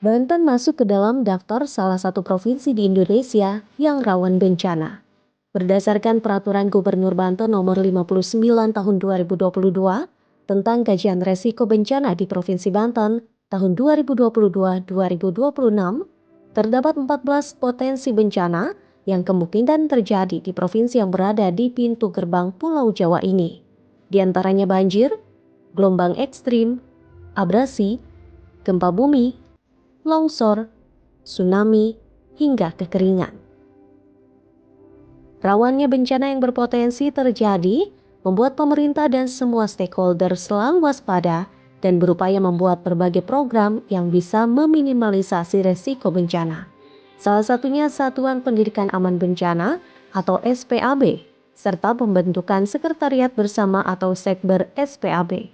Banten masuk ke dalam daftar salah satu provinsi di Indonesia yang rawan bencana. Berdasarkan Peraturan Gubernur Banten Nomor 59 Tahun 2022 tentang kajian resiko bencana di Provinsi Banten tahun 2022-2026, terdapat 14 potensi bencana yang kemungkinan terjadi di provinsi yang berada di pintu gerbang Pulau Jawa ini. Di antaranya banjir, gelombang ekstrim, abrasi, gempa bumi, longsor, tsunami, hingga kekeringan. Rawannya bencana yang berpotensi terjadi membuat pemerintah dan semua stakeholder selalu waspada dan berupaya membuat berbagai program yang bisa meminimalisasi resiko bencana. Salah satunya Satuan Pendidikan Aman Bencana atau SPAB, serta pembentukan Sekretariat Bersama atau Sekber SPAB.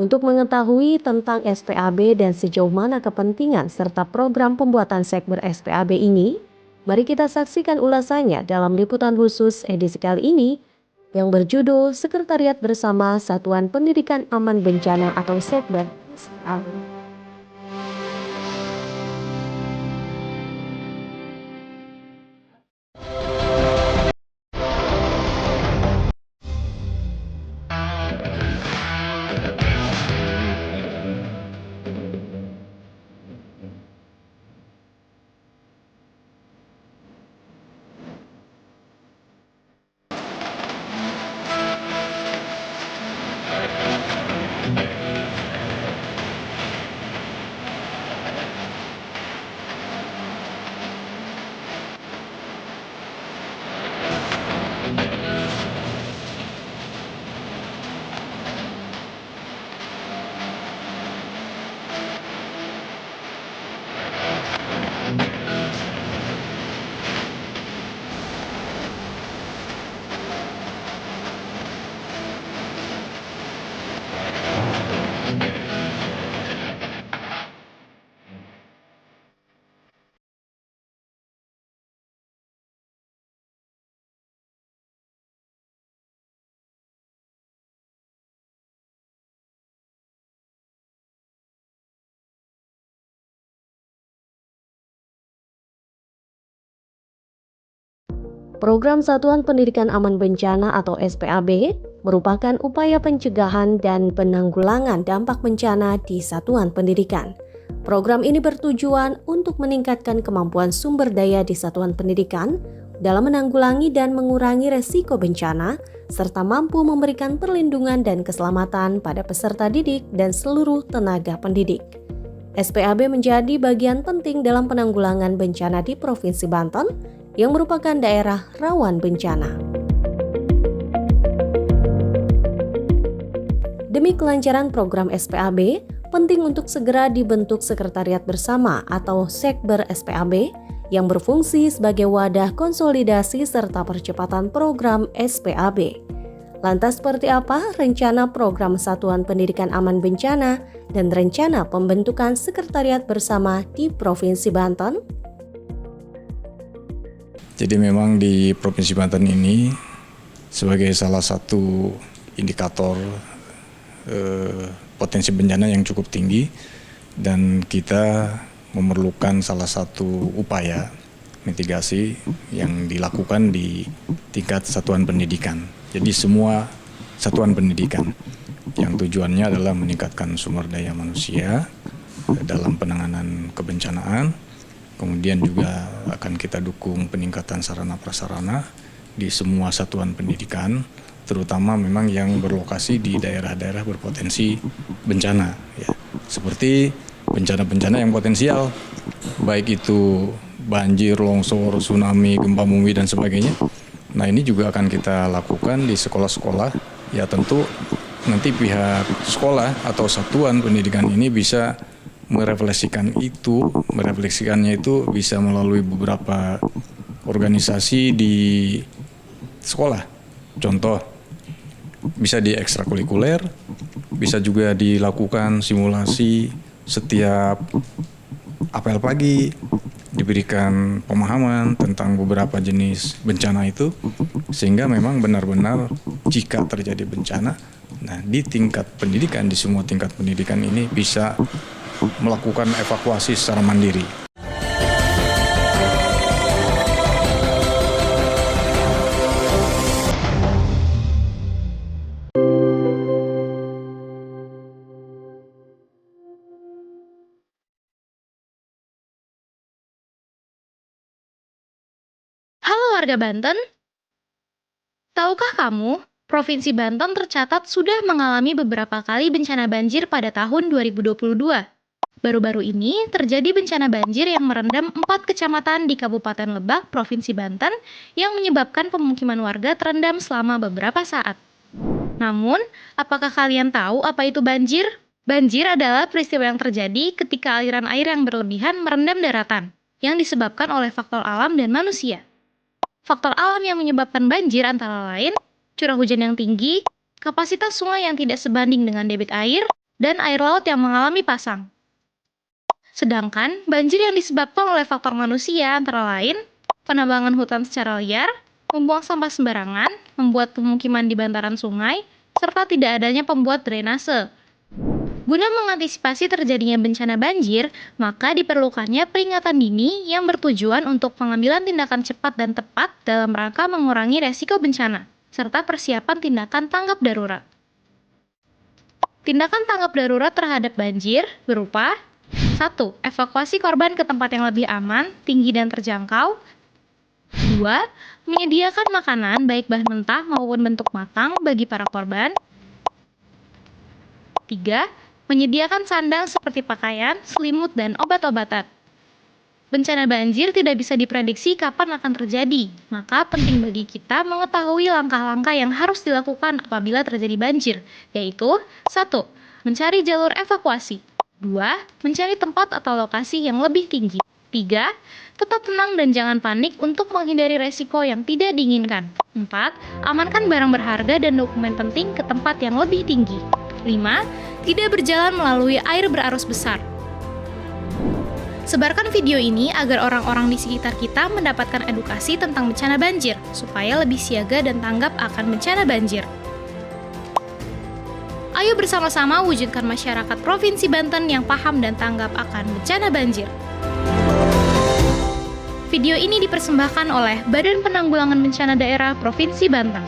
Untuk mengetahui tentang SPAB dan sejauh mana kepentingan serta program pembuatan Sekber SPAB ini, mari kita saksikan ulasannya dalam liputan khusus edisi kali ini yang berjudul Sekretariat Bersama Satuan Pendidikan Aman Bencana atau Sekber SPAB. Program Satuan Pendidikan Aman Bencana atau SPAB merupakan upaya pencegahan dan penanggulangan dampak bencana di satuan pendidikan. Program ini bertujuan untuk meningkatkan kemampuan sumber daya di satuan pendidikan dalam menanggulangi dan mengurangi resiko bencana, serta mampu memberikan perlindungan dan keselamatan pada peserta didik dan seluruh tenaga pendidik. SPAB menjadi bagian penting dalam penanggulangan bencana di Provinsi Banten yang merupakan daerah rawan bencana. Demi kelancaran program SPAB, penting untuk segera dibentuk Sekretariat Bersama atau Sekber SPAB yang berfungsi sebagai wadah konsolidasi serta percepatan program SPAB. Lantas seperti apa rencana program Satuan Pendidikan Aman Bencana dan rencana pembentukan Sekretariat Bersama di Provinsi Banten? Jadi memang di Provinsi Banten ini sebagai salah satu indikator potensi bencana yang cukup tinggi, dan kita memerlukan salah satu upaya mitigasi yang dilakukan di tingkat satuan pendidikan. Jadi semua satuan pendidikan yang tujuannya adalah meningkatkan sumber daya manusia dalam penanganan kebencanaan. Kemudian juga akan kita dukung peningkatan sarana prasarana di semua satuan pendidikan, terutama memang yang berlokasi di daerah-daerah berpotensi bencana, ya. Seperti bencana-bencana yang potensial, baik itu banjir, longsor, tsunami, gempa bumi dan sebagainya. Nah, ini juga akan kita lakukan di sekolah-sekolah. Ya tentu nanti pihak sekolah atau satuan pendidikan ini bisa merefleksikannya itu bisa melalui beberapa organisasi di sekolah. Contoh, bisa di ekstrakurikuler, bisa juga dilakukan simulasi setiap apel pagi, diberikan pemahaman tentang beberapa jenis bencana itu, sehingga memang benar-benar jika terjadi bencana, nah di tingkat pendidikan, di semua tingkat pendidikan ini bisa melakukan evakuasi secara mandiri. Halo warga Banten, tahukah kamu, Provinsi Banten tercatat sudah mengalami beberapa kali bencana banjir pada tahun 2022. Baru-baru ini terjadi bencana banjir yang merendam 4 kecamatan di Kabupaten Lebak, Provinsi Banten, yang menyebabkan pemukiman warga terendam selama beberapa saat. Namun, apakah kalian tahu apa itu banjir? Banjir adalah peristiwa yang terjadi ketika aliran air yang berlebihan merendam daratan, yang disebabkan oleh faktor alam dan manusia. Faktor alam yang menyebabkan banjir antara lain curah hujan yang tinggi, kapasitas sungai yang tidak sebanding dengan debit air, dan air laut yang mengalami pasang. Sedangkan banjir yang disebabkan oleh faktor manusia antara lain penambangan hutan secara liar, membuang sampah sembarangan, membuat pemukiman di bantaran sungai, serta tidak adanya pembuat drainase. Guna mengantisipasi terjadinya bencana banjir, maka diperlukannya peringatan dini yang bertujuan untuk pengambilan tindakan cepat dan tepat dalam rangka mengurangi resiko bencana, serta persiapan tindakan tanggap darurat. Tindakan tanggap darurat terhadap banjir berupa 1. Evakuasi korban ke tempat yang lebih aman, tinggi dan terjangkau. 2. Menyediakan makanan baik bahan mentah maupun bentuk matang bagi para korban. 3. Menyediakan sandang seperti pakaian, selimut, dan obat-obatan. Bencana banjir tidak bisa diprediksi kapan akan terjadi, maka penting bagi kita mengetahui langkah-langkah yang harus dilakukan apabila terjadi banjir, yaitu 1. Mencari jalur evakuasi. 2. Mencari tempat atau lokasi yang lebih tinggi. 3. Tetap tenang dan jangan panik untuk menghindari resiko yang tidak diinginkan. 4. Amankan barang berharga dan dokumen penting ke tempat yang lebih tinggi. 5. Tidak berjalan melalui air berarus besar. Sebarkan video ini agar orang-orang di sekitar kita mendapatkan edukasi tentang bencana banjir, supaya lebih siaga dan tanggap akan bencana banjir. Ayo bersama-sama wujudkan masyarakat Provinsi Banten yang paham dan tanggap akan bencana banjir. Video ini dipersembahkan oleh Badan Penanggulangan Bencana Daerah Provinsi Banten.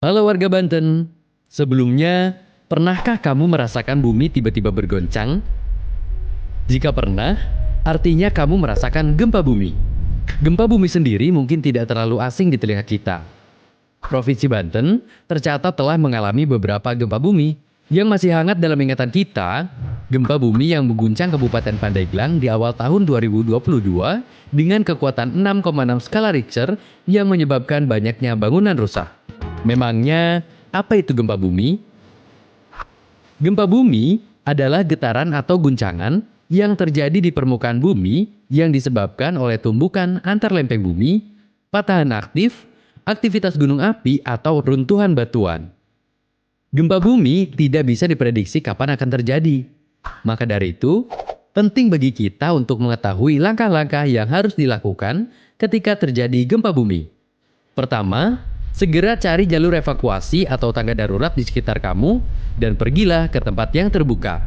Halo warga Banten, sebelumnya pernahkah kamu merasakan bumi tiba-tiba bergoncang? Jika pernah, artinya kamu merasakan gempa bumi. Gempa bumi sendiri mungkin tidak terlalu asing di telinga kita. Provinsi Banten tercatat telah mengalami beberapa gempa bumi yang masih hangat dalam ingatan kita. Gempa bumi yang mengguncang Kabupaten Pandeglang di awal tahun 2022 dengan kekuatan 6,6 skala Richter yang menyebabkan banyaknya bangunan rusak. Memangnya, apa itu gempa bumi? Gempa bumi adalah getaran atau guncangan yang terjadi di permukaan bumi yang disebabkan oleh tumbukan antar lempeng bumi, patahan aktif, aktivitas gunung api, atau runtuhan batuan. Gempa bumi tidak bisa diprediksi kapan akan terjadi. Maka dari itu, penting bagi kita untuk mengetahui langkah-langkah yang harus dilakukan ketika terjadi gempa bumi. Pertama, segera cari jalur evakuasi atau tangga darurat di sekitar kamu dan pergilah ke tempat yang terbuka.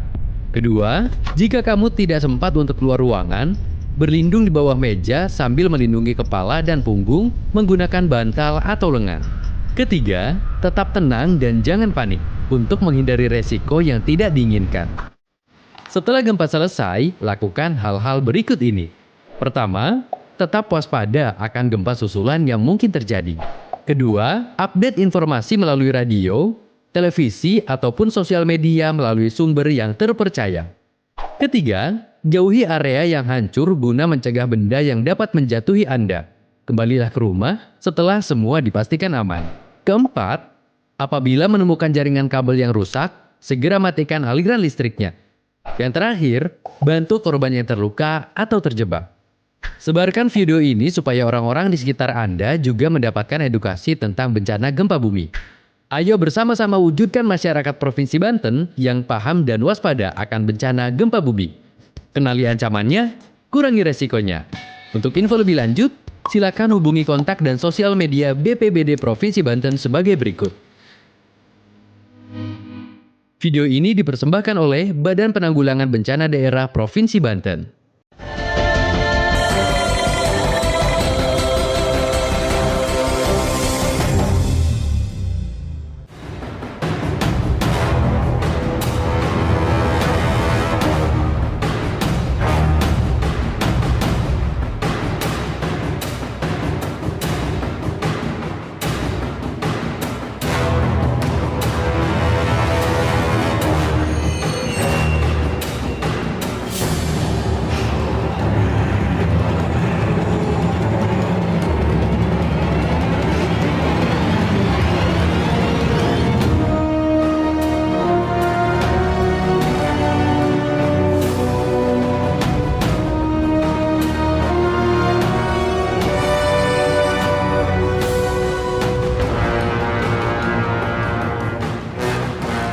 Kedua, jika kamu tidak sempat untuk keluar ruangan, berlindung di bawah meja sambil melindungi kepala dan punggung menggunakan bantal atau lengan. Ketiga, tetap tenang dan jangan panik untuk menghindari resiko yang tidak diinginkan. Setelah gempa selesai, lakukan hal-hal berikut ini. Pertama, tetap waspada akan gempa susulan yang mungkin terjadi. Kedua, update informasi melalui radio, televisi, ataupun sosial media melalui sumber yang terpercaya. Ketiga, jauhi area yang hancur guna mencegah benda yang dapat menjatuhi Anda. Kembalilah ke rumah setelah semua dipastikan aman. Keempat, apabila menemukan jaringan kabel yang rusak, segera matikan aliran listriknya. Yang terakhir, bantu korban yang terluka atau terjebak. Sebarkan video ini supaya orang-orang di sekitar Anda juga mendapatkan edukasi tentang bencana gempa bumi. Ayo bersama-sama wujudkan masyarakat Provinsi Banten yang paham dan waspada akan bencana gempa bumi. Kenali ancamannya, kurangi resikonya. Untuk info lebih lanjut, silakan hubungi kontak dan sosial media BPBD Provinsi Banten sebagai berikut. Video ini dipersembahkan oleh Badan Penanggulangan Bencana Daerah Provinsi Banten.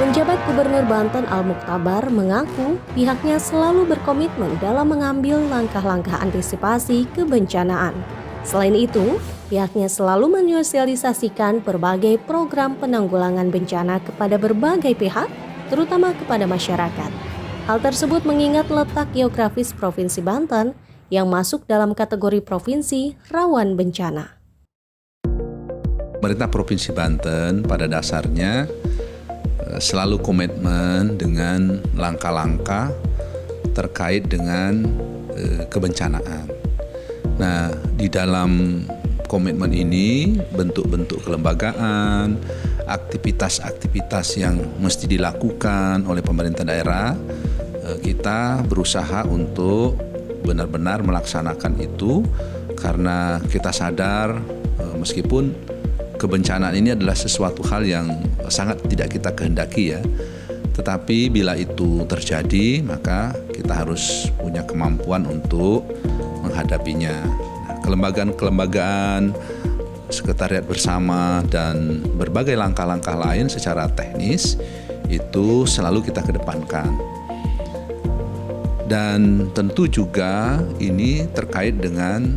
Penjabat Gubernur Banten Al-Mukhtabar mengaku pihaknya selalu berkomitmen dalam mengambil langkah-langkah antisipasi kebencanaan. Selain itu, pihaknya selalu menyosialisasikan berbagai program penanggulangan bencana kepada berbagai pihak, terutama kepada masyarakat. Hal tersebut mengingat letak geografis Provinsi Banten yang masuk dalam kategori provinsi rawan bencana. Pemerintah Provinsi Banten pada dasarnya selalu komitmen dengan langkah-langkah terkait dengan kebencanaan. Nah, di dalam komitmen ini bentuk-bentuk kelembagaan, aktivitas-aktivitas yang mesti dilakukan oleh pemerintah daerah, kita berusaha untuk benar-benar melaksanakan itu karena kita sadar meskipun kebencanaan ini adalah sesuatu hal yang sangat tidak kita kehendaki ya. Tetapi bila itu terjadi, maka kita harus punya kemampuan untuk menghadapinya. Nah, kelembagaan-kelembagaan, sekretariat bersama, dan berbagai langkah-langkah lain secara teknis itu selalu kita kedepankan. Dan tentu juga ini terkait dengan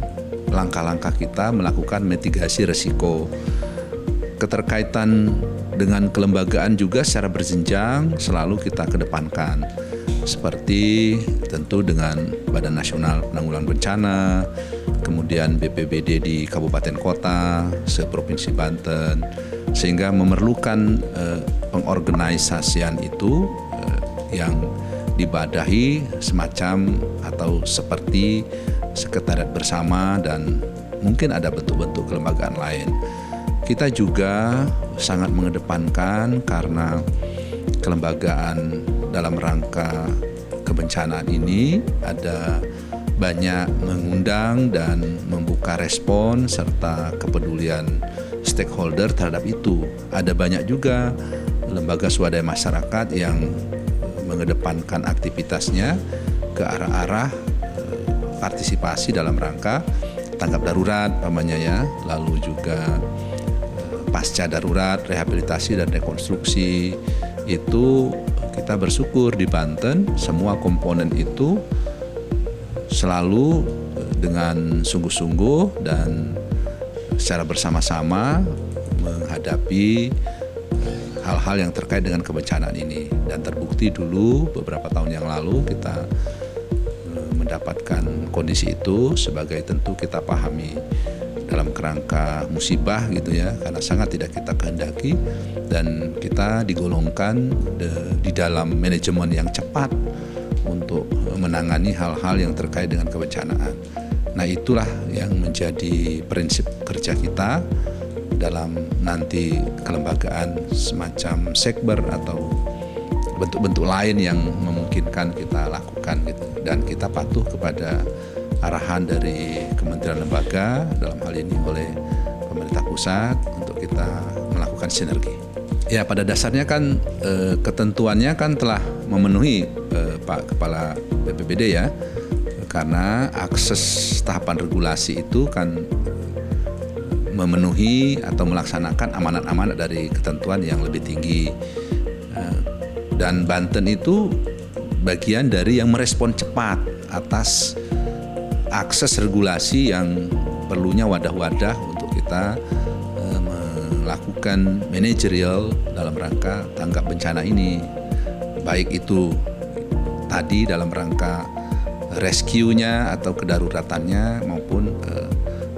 langkah-langkah kita melakukan mitigasi risiko. Keterkaitan dengan kelembagaan juga secara berjenjang selalu kita kedepankan, seperti tentu dengan Badan Nasional Penanggulangan Bencana, kemudian BPBD di kabupaten kota seprovinsi Banten, sehingga memerlukan pengorganisasian itu yang dibadahi semacam atau seperti sekretariat bersama dan mungkin ada bentuk-bentuk kelembagaan lain. Kita juga sangat mengedepankan karena kelembagaan dalam rangka kebencanaan ini ada banyak mengundang dan membuka respon serta kepedulian stakeholder terhadap itu. Ada banyak juga lembaga swadaya masyarakat yang mengedepankan aktivitasnya ke arah-arah partisipasi dalam rangka tanggap darurat namanya ya, lalu juga pasca darurat, rehabilitasi dan rekonstruksi. Itu kita bersyukur di Banten semua komponen itu selalu dengan sungguh-sungguh dan secara bersama-sama menghadapi hal-hal yang terkait dengan kebencanaan ini. Dan terbukti dulu beberapa tahun yang lalu kita mendapatkan kondisi itu sebagai tentu kita pahami dalam kerangka musibah gitu ya, karena sangat tidak kita kehendaki dan kita digolongkan di dalam manajemen yang cepat untuk menangani hal-hal yang terkait dengan kebencanaan. Nah, itulah yang menjadi prinsip kerja kita dalam nanti kelembagaan semacam sekber atau bentuk-bentuk lain yang memungkinkan kita lakukan gitu. Dan kita patuh kepada arahan dari kementerian lembaga dalam hal ini oleh pemerintah pusat untuk kita melakukan sinergi. Ya, pada dasarnya kan ketentuannya kan telah memenuhi Pak Kepala BPBD ya, karena akses tahapan regulasi itu kan memenuhi atau melaksanakan amanat-amanat dari ketentuan yang lebih tinggi. Dan Banten itu bagian dari yang merespon cepat atas akses regulasi yang perlunya wadah-wadah untuk kita melakukan manajerial dalam rangka tanggap bencana ini. Baik itu tadi dalam rangka rescue-nya atau kedaruratannya maupun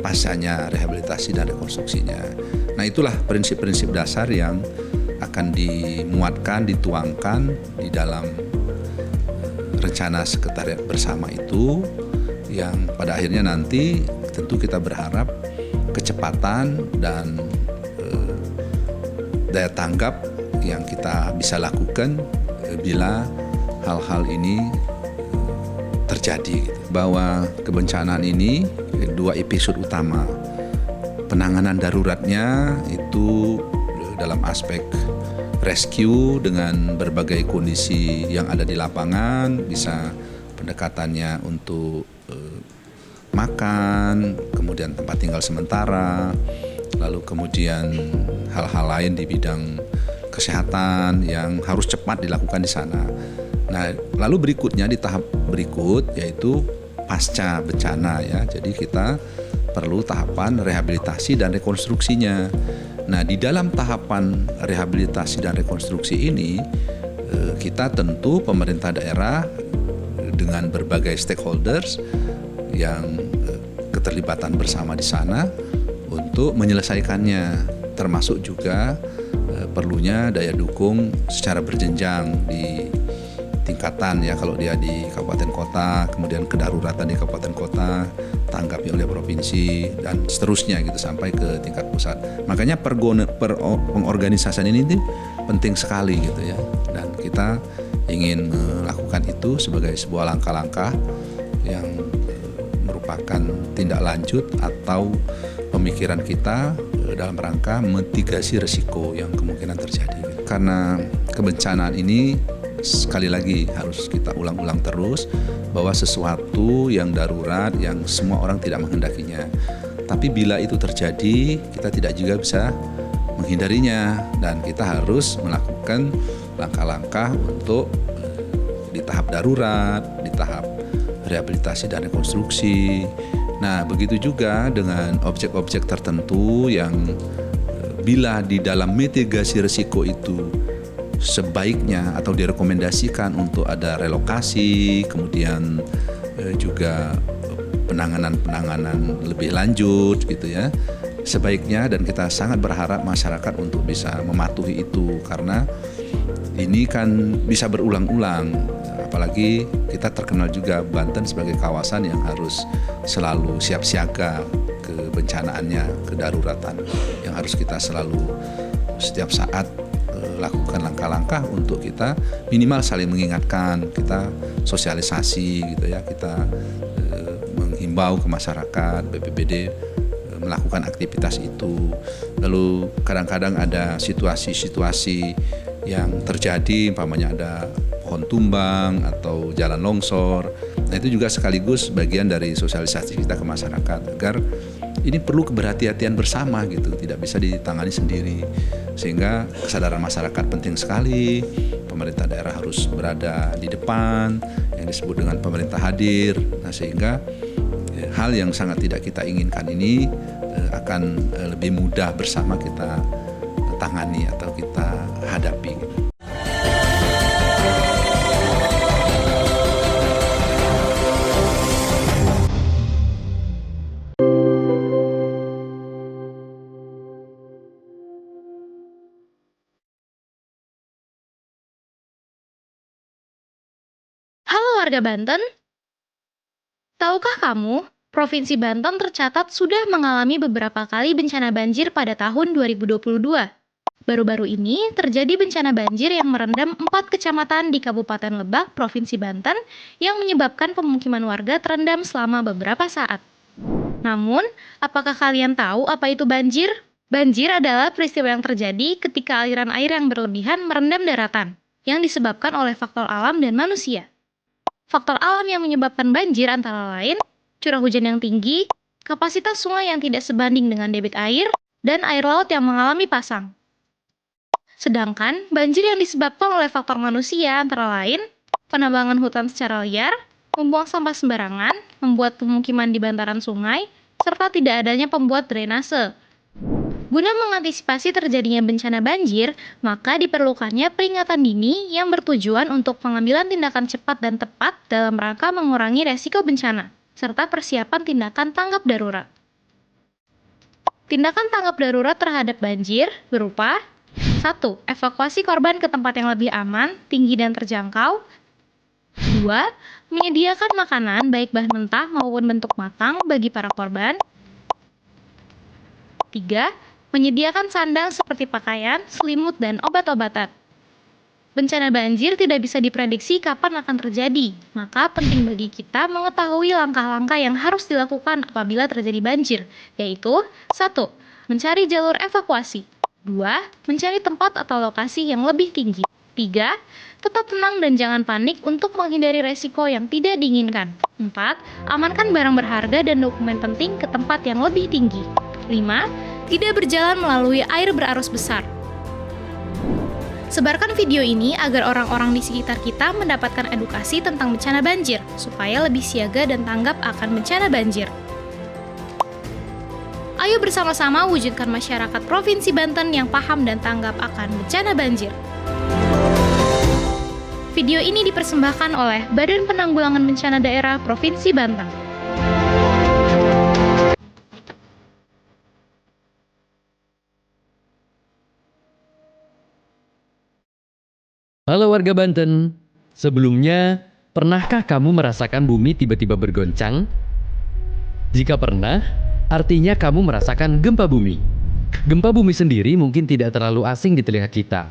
pascanya rehabilitasi dan rekonstruksinya. Nah, itulah prinsip-prinsip dasar yang akan dimuatkan, dituangkan di dalam rencana sekretariat bersama itu, yang pada akhirnya nanti tentu kita berharap kecepatan dan daya tanggap yang kita bisa lakukan bila hal-hal ini terjadi. Bahwa kebencanaan ini dua episode utama. Penanganan daruratnya itu dalam aspek rescue dengan berbagai kondisi yang ada di lapangan, bisa pendekatannya untuk makan, kemudian tempat tinggal sementara, lalu kemudian hal-hal lain di bidang kesehatan yang harus cepat dilakukan di sana. Nah, lalu berikutnya di tahap berikut yaitu pasca bencana ya. Jadi kita perlu tahapan rehabilitasi dan rekonstruksinya. Nah, di dalam tahapan rehabilitasi dan rekonstruksi ini kita tentu pemerintah daerah dengan berbagai stakeholders yang keterlibatan bersama di sana untuk menyelesaikannya, termasuk juga perlunya daya dukung secara berjenjang di tingkatan ya, kalau dia di kabupaten kota, kemudian kedaruratan di kabupaten kota, tanggapi oleh provinsi dan seterusnya gitu sampai ke tingkat pusat. Makanya pengorganisasian ini penting sekali gitu ya, dan kita ingin melakukan itu sebagai sebuah langkah-langkah yang merupakan tindak lanjut atau pemikiran kita dalam rangka mitigasi risiko yang kemungkinan terjadi. Karena kebencanaan ini sekali lagi harus kita ulang-ulang terus bahwa sesuatu yang darurat yang semua orang tidak menghendakinya. Tapi bila itu terjadi, kita tidak juga bisa menghindarinya dan kita harus melakukan langkah-langkah untuk di tahap darurat, di tahap rehabilitasi dan rekonstruksi. Nah, begitu juga dengan objek-objek tertentu yang bila di dalam mitigasi risiko itu sebaiknya atau direkomendasikan untuk ada relokasi, kemudian juga penanganan lebih lanjut gitu ya. Sebaiknya, dan kita sangat berharap masyarakat untuk bisa mematuhi itu karena ini kan bisa berulang-ulang. Apalagi kita terkenal juga Banten sebagai kawasan yang harus selalu siap siaga kebencanaannya, kedaruratan yang harus kita selalu setiap saat lakukan langkah-langkah untuk kita minimal saling mengingatkan, kita sosialisasi gitu ya, kita menghimbau ke masyarakat, BPBD melakukan aktivitas itu. Lalu kadang-kadang ada situasi-situasi yang terjadi, umpamanya ada pohon tumbang atau jalan longsor. Nah, itu juga sekaligus bagian dari sosialisasi kita ke masyarakat agar ini perlu keberhati-hatian bersama gitu, tidak bisa ditangani sendiri. Sehingga kesadaran masyarakat penting sekali, pemerintah daerah harus berada di depan, yang disebut dengan pemerintah hadir. Nah, sehingga hal yang sangat tidak kita inginkan ini akan lebih mudah bersama kita tangani atau kita hadapi. Halo warga Banten, tahukah kamu, Provinsi Banten tercatat sudah mengalami beberapa kali bencana banjir pada tahun 2022. Baru-baru ini terjadi bencana banjir yang merendam 4 kecamatan di Kabupaten Lebak, Provinsi Banten, yang menyebabkan pemukiman warga terendam selama beberapa saat. Namun, apakah kalian tahu apa itu banjir? Banjir adalah peristiwa yang terjadi ketika aliran air yang berlebihan merendam daratan, yang disebabkan oleh faktor alam dan manusia. Faktor alam yang menyebabkan banjir antara lain curah hujan yang tinggi, kapasitas sungai yang tidak sebanding dengan debit air, dan air laut yang mengalami pasang. Sedangkan banjir yang disebabkan oleh faktor manusia antara lain penambangan hutan secara liar, membuang sampah sembarangan, membuat pemukiman di bantaran sungai, serta tidak adanya pembuat drainase. Guna mengantisipasi terjadinya bencana banjir, maka diperlukannya peringatan dini yang bertujuan untuk pengambilan tindakan cepat dan tepat dalam rangka mengurangi resiko bencana, serta persiapan tindakan tanggap darurat. Tindakan tanggap darurat terhadap banjir berupa 1. Evakuasi korban ke tempat yang lebih aman, tinggi dan terjangkau. 2. Menyediakan makanan baik bahan mentah maupun bentuk matang bagi para korban. 3. Menyediakan sandang seperti pakaian, selimut, dan obat-obatan. Bencana banjir tidak bisa diprediksi kapan akan terjadi, maka penting bagi kita mengetahui langkah-langkah yang harus dilakukan apabila terjadi banjir, yaitu 1. Mencari jalur evakuasi. 2. Mencari tempat atau lokasi yang lebih tinggi. 3. Tetap tenang dan jangan panik untuk menghindari resiko yang tidak diinginkan. 4. Amankan barang berharga dan dokumen penting ke tempat yang lebih tinggi. 5. Tidak berjalan melalui air berarus besar. Sebarkan video ini agar orang-orang di sekitar kita mendapatkan edukasi tentang bencana banjir, supaya lebih siaga dan tanggap akan bencana banjir. Ayo bersama-sama wujudkan masyarakat Provinsi Banten yang paham dan tanggap akan bencana banjir. Video ini dipersembahkan oleh Badan Penanggulangan Bencana Daerah Provinsi Banten. Halo warga Banten, sebelumnya pernahkah kamu merasakan bumi tiba-tiba bergoncang? Jika pernah, artinya kamu merasakan gempa bumi. Gempa bumi sendiri mungkin tidak terlalu asing di telinga kita.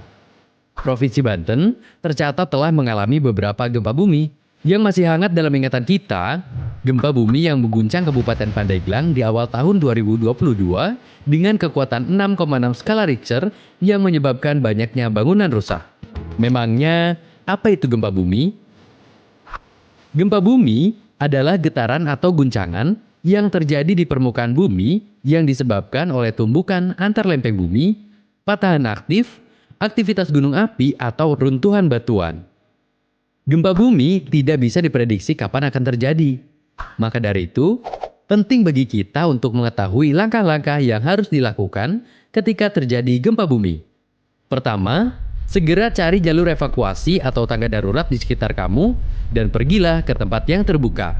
Provinsi Banten tercatat telah mengalami beberapa gempa bumi yang masih hangat dalam ingatan kita. Gempa bumi yang mengguncang Kabupaten Pandeglang di awal tahun 2022 dengan kekuatan 6,6 skala Richter yang menyebabkan banyaknya bangunan rusak. Memangnya, apa itu gempa bumi? Gempa bumi adalah getaran atau guncangan yang terjadi di permukaan bumi yang disebabkan oleh tumbukan antar lempeng bumi, patahan aktif, aktivitas gunung api, atau runtuhan batuan. Gempa bumi tidak bisa diprediksi kapan akan terjadi. Maka dari itu, penting bagi kita untuk mengetahui langkah-langkah yang harus dilakukan ketika terjadi gempa bumi. Pertama, segera cari jalur evakuasi atau tangga darurat di sekitar kamu dan pergilah ke tempat yang terbuka.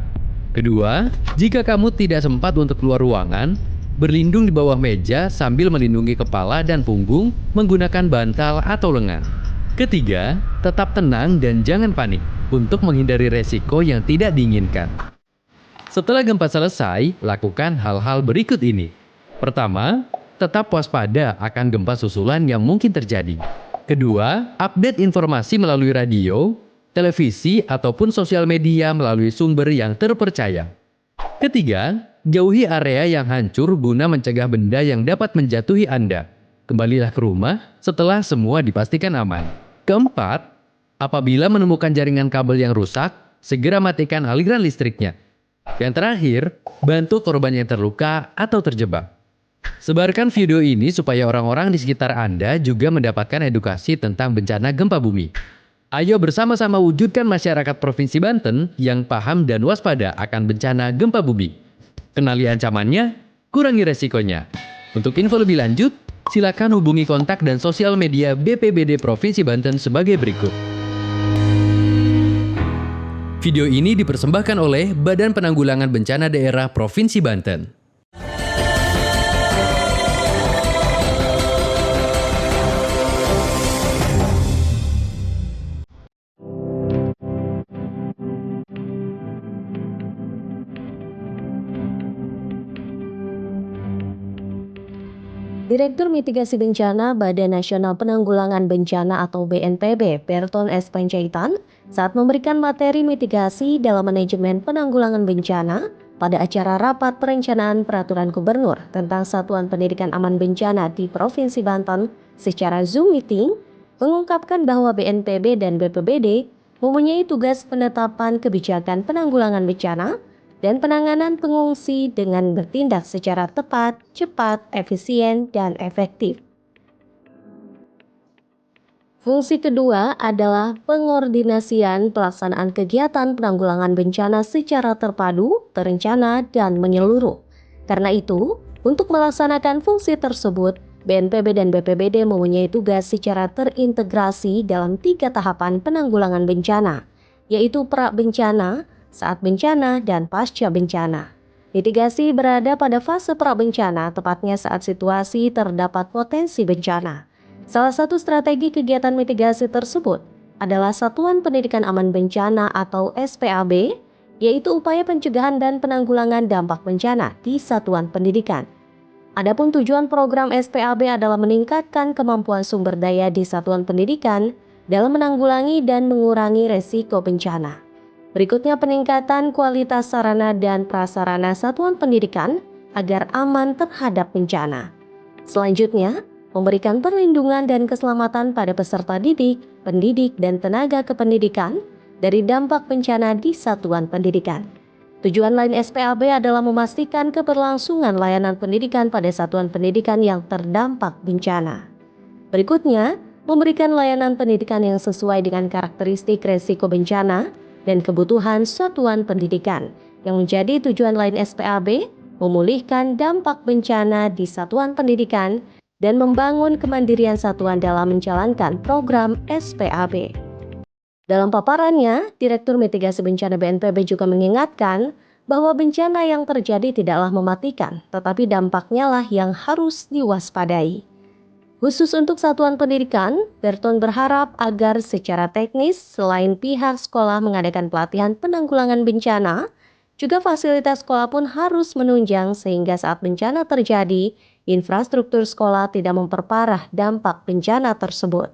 Kedua, jika kamu tidak sempat untuk keluar ruangan, berlindung di bawah meja sambil melindungi kepala dan punggung menggunakan bantal atau lengan. Ketiga, tetap tenang dan jangan panik untuk menghindari resiko yang tidak diinginkan. Setelah gempa selesai, lakukan hal-hal berikut ini. Pertama, tetap waspada akan gempa susulan yang mungkin terjadi. Kedua, update informasi melalui radio, televisi, ataupun sosial media melalui sumber yang terpercaya. Ketiga, jauhi area yang hancur guna mencegah benda yang dapat menjatuhi Anda. Kembalilah ke rumah setelah semua dipastikan aman. Keempat, apabila menemukan jaringan kabel yang rusak, segera matikan aliran listriknya. Yang terakhir, bantu korban yang terluka atau terjebak. Sebarkan video ini supaya orang-orang di sekitar Anda juga mendapatkan edukasi tentang bencana gempa bumi. Ayo bersama-sama wujudkan masyarakat Provinsi Banten yang paham dan waspada akan bencana gempa bumi. Kenali ancamannya, kurangi resikonya. Untuk info lebih lanjut, silakan hubungi kontak dan sosial media BPBD Provinsi Banten sebagai berikut. Video ini dipersembahkan oleh Badan Penanggulangan Bencana Daerah Provinsi Banten. Direktur Mitigasi Bencana Badan Nasional Penanggulangan Bencana atau BNPB, Berton S. Panjaitan, saat memberikan materi mitigasi dalam manajemen penanggulangan bencana pada acara rapat perencanaan peraturan gubernur tentang Satuan Pendidikan Aman Bencana di Provinsi Banten secara Zoom meeting, mengungkapkan bahwa BNPB dan BPBD mempunyai tugas penetapan kebijakan penanggulangan bencana dan penanganan pengungsi dengan bertindak secara tepat, cepat, efisien, dan efektif. Fungsi kedua adalah pengordinasian pelaksanaan kegiatan penanggulangan bencana secara terpadu, terencana, dan menyeluruh. Karena itu, untuk melaksanakan fungsi tersebut, BNPB dan BPBD mempunyai tugas secara terintegrasi dalam 3 tahapan penanggulangan bencana, yaitu pra-bencana, saat bencana, dan pasca bencana. Mitigasi berada pada fase pra-bencana, tepatnya saat situasi terdapat potensi bencana. Salah satu strategi kegiatan mitigasi tersebut adalah Satuan Pendidikan Aman Bencana atau SPAB, yaitu upaya pencegahan dan penanggulangan dampak bencana di satuan pendidikan. Adapun tujuan program SPAB adalah meningkatkan kemampuan sumber daya di satuan pendidikan dalam menanggulangi dan mengurangi resiko bencana. Berikutnya peningkatan kualitas sarana dan prasarana satuan pendidikan agar aman terhadap bencana. Selanjutnya, memberikan perlindungan dan keselamatan pada peserta didik, pendidik, dan tenaga kependidikan dari dampak bencana di satuan pendidikan. Tujuan lain SPAB adalah memastikan keberlangsungan layanan pendidikan pada satuan pendidikan yang terdampak bencana. Berikutnya, memberikan layanan pendidikan yang sesuai dengan karakteristik resiko bencana dan kebutuhan satuan pendidikan. Yang menjadi tujuan lain SPAB, memulihkan dampak bencana di satuan pendidikan dan membangun kemandirian satuan dalam menjalankan program SPAB. Dalam paparannya, Direktur Mitigasi Bencana BNPB juga mengingatkan bahwa bencana yang terjadi tidaklah mematikan, tetapi dampaknya lah yang harus diwaspadai. Khusus untuk satuan pendidikan, Berton berharap agar secara teknis, selain pihak sekolah mengadakan pelatihan penanggulangan bencana, juga fasilitas sekolah pun harus menunjang sehingga saat bencana terjadi, infrastruktur sekolah tidak memperparah dampak bencana tersebut.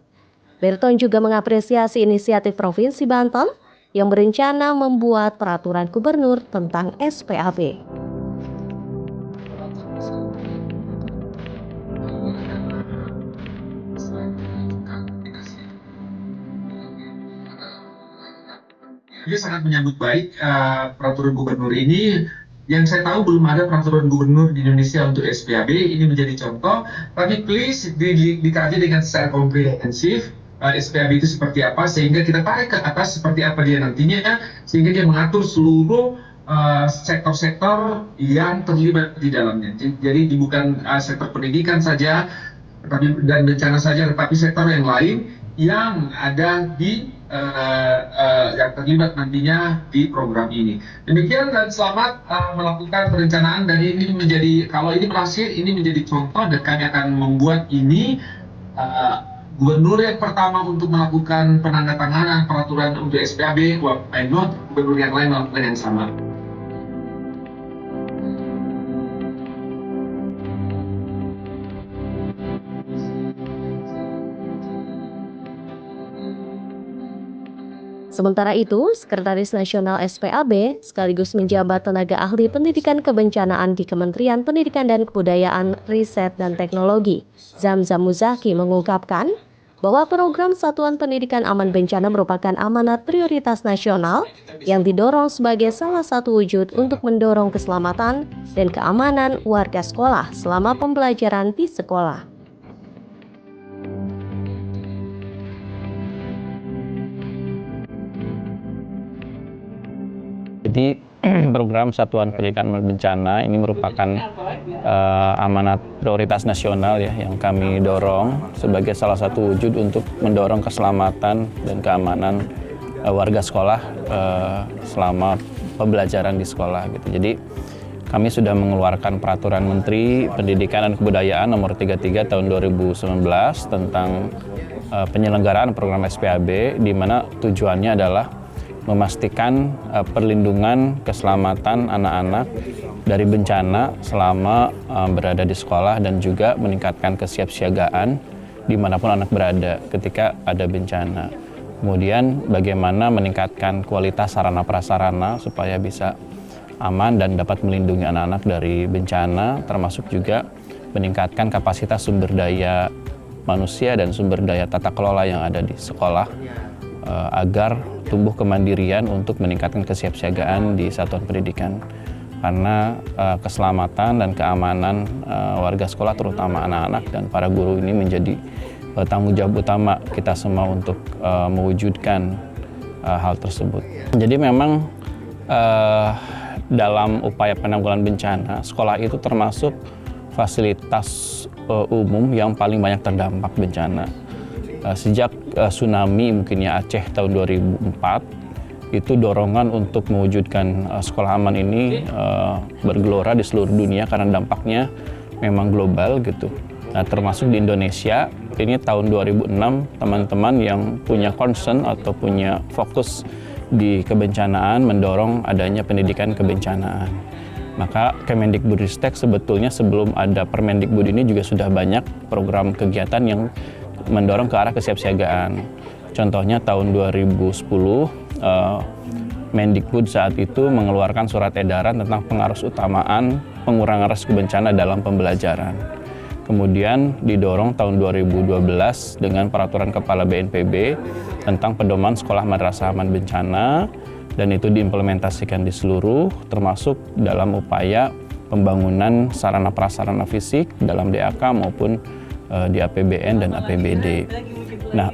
Berton juga mengapresiasi inisiatif Provinsi Banten yang berencana membuat peraturan gubernur tentang SPAB. Dia sangat menyambut baik peraturan gubernur ini. Yang saya tahu belum ada peraturan gubernur di Indonesia untuk SPAB, ini menjadi contoh. Tapi please dikaji dengan secara komprehensif. SPAB itu seperti apa, sehingga kita tarik ke atas seperti apa dia nantinya, sehingga dia mengatur seluruh sektor-sektor yang terlibat di dalamnya. Jadi bukan sektor pendidikan saja dan bencana saja, tetapi sektor yang lain yang ada di yang terlibat nantinya di program ini. Demikian dan selamat melakukan perencanaan, dan ini menjadi, kalau ini berhasil, ini menjadi contoh dan kami akan membuat ini gubernur yang pertama untuk melakukan penandatanganan peraturan untuk SPAB, gubernur yang lain melakukan yang sama. Sementara itu, Sekretaris Nasional SPAB sekaligus menjabat tenaga ahli pendidikan kebencanaan di Kementerian Pendidikan dan Kebudayaan, Riset dan Teknologi, Zamzam Muzaki mengungkapkan bahwa program Satuan Pendidikan Aman Bencana merupakan amanat prioritas nasional yang didorong sebagai salah satu wujud untuk mendorong keselamatan dan keamanan warga sekolah selama pembelajaran di sekolah. Jadi program Satuan Pendidikan Aman Bencana ini merupakan amanat prioritas nasional ya, yang kami dorong sebagai salah satu wujud untuk mendorong keselamatan dan keamanan warga sekolah selama pembelajaran di sekolah gitu. Jadi kami sudah mengeluarkan peraturan Menteri Pendidikan dan Kebudayaan nomor 33 tahun 2019 tentang penyelenggaraan program SPAB, di mana tujuannya adalah memastikan perlindungan keselamatan anak-anak dari bencana selama berada di sekolah, dan juga meningkatkan kesiapsiagaan dimanapun anak berada ketika ada bencana. Kemudian bagaimana meningkatkan kualitas sarana prasarana supaya bisa aman dan dapat melindungi anak-anak dari bencana, termasuk juga meningkatkan kapasitas sumber daya manusia dan sumber daya tata kelola yang ada di sekolah agar tumbuh kemandirian untuk meningkatkan kesiapsiagaan di satuan pendidikan. Karena keselamatan dan keamanan warga sekolah, terutama anak-anak dan para guru, ini menjadi tanggung jawab utama kita semua untuk mewujudkan hal tersebut. Jadi memang dalam upaya penanggulangan bencana, sekolah itu termasuk fasilitas umum yang paling banyak terdampak bencana. Sejak tsunami mungkin ya Aceh tahun 2004, itu dorongan untuk mewujudkan sekolah aman ini bergelora di seluruh dunia karena dampaknya memang global gitu. Nah, termasuk di Indonesia, ini tahun 2006 teman-teman yang punya concern atau punya fokus di kebencanaan mendorong adanya pendidikan kebencanaan. Maka Kemendikbudristek sebetulnya sebelum ada Permendikbud ini juga sudah banyak program kegiatan yang mendorong ke arah kesiapsiagaan. Contohnya tahun 2010, Mendikbud saat itu mengeluarkan surat edaran tentang pengarusutamaan pengurangan risiko bencana dalam pembelajaran. Kemudian didorong tahun 2012 dengan peraturan Kepala BNPB tentang pedoman sekolah madrasah aman bencana, dan itu diimplementasikan di seluruh, termasuk dalam upaya pembangunan sarana prasarana fisik dalam DAK maupun di APBN dan APBD. Nah,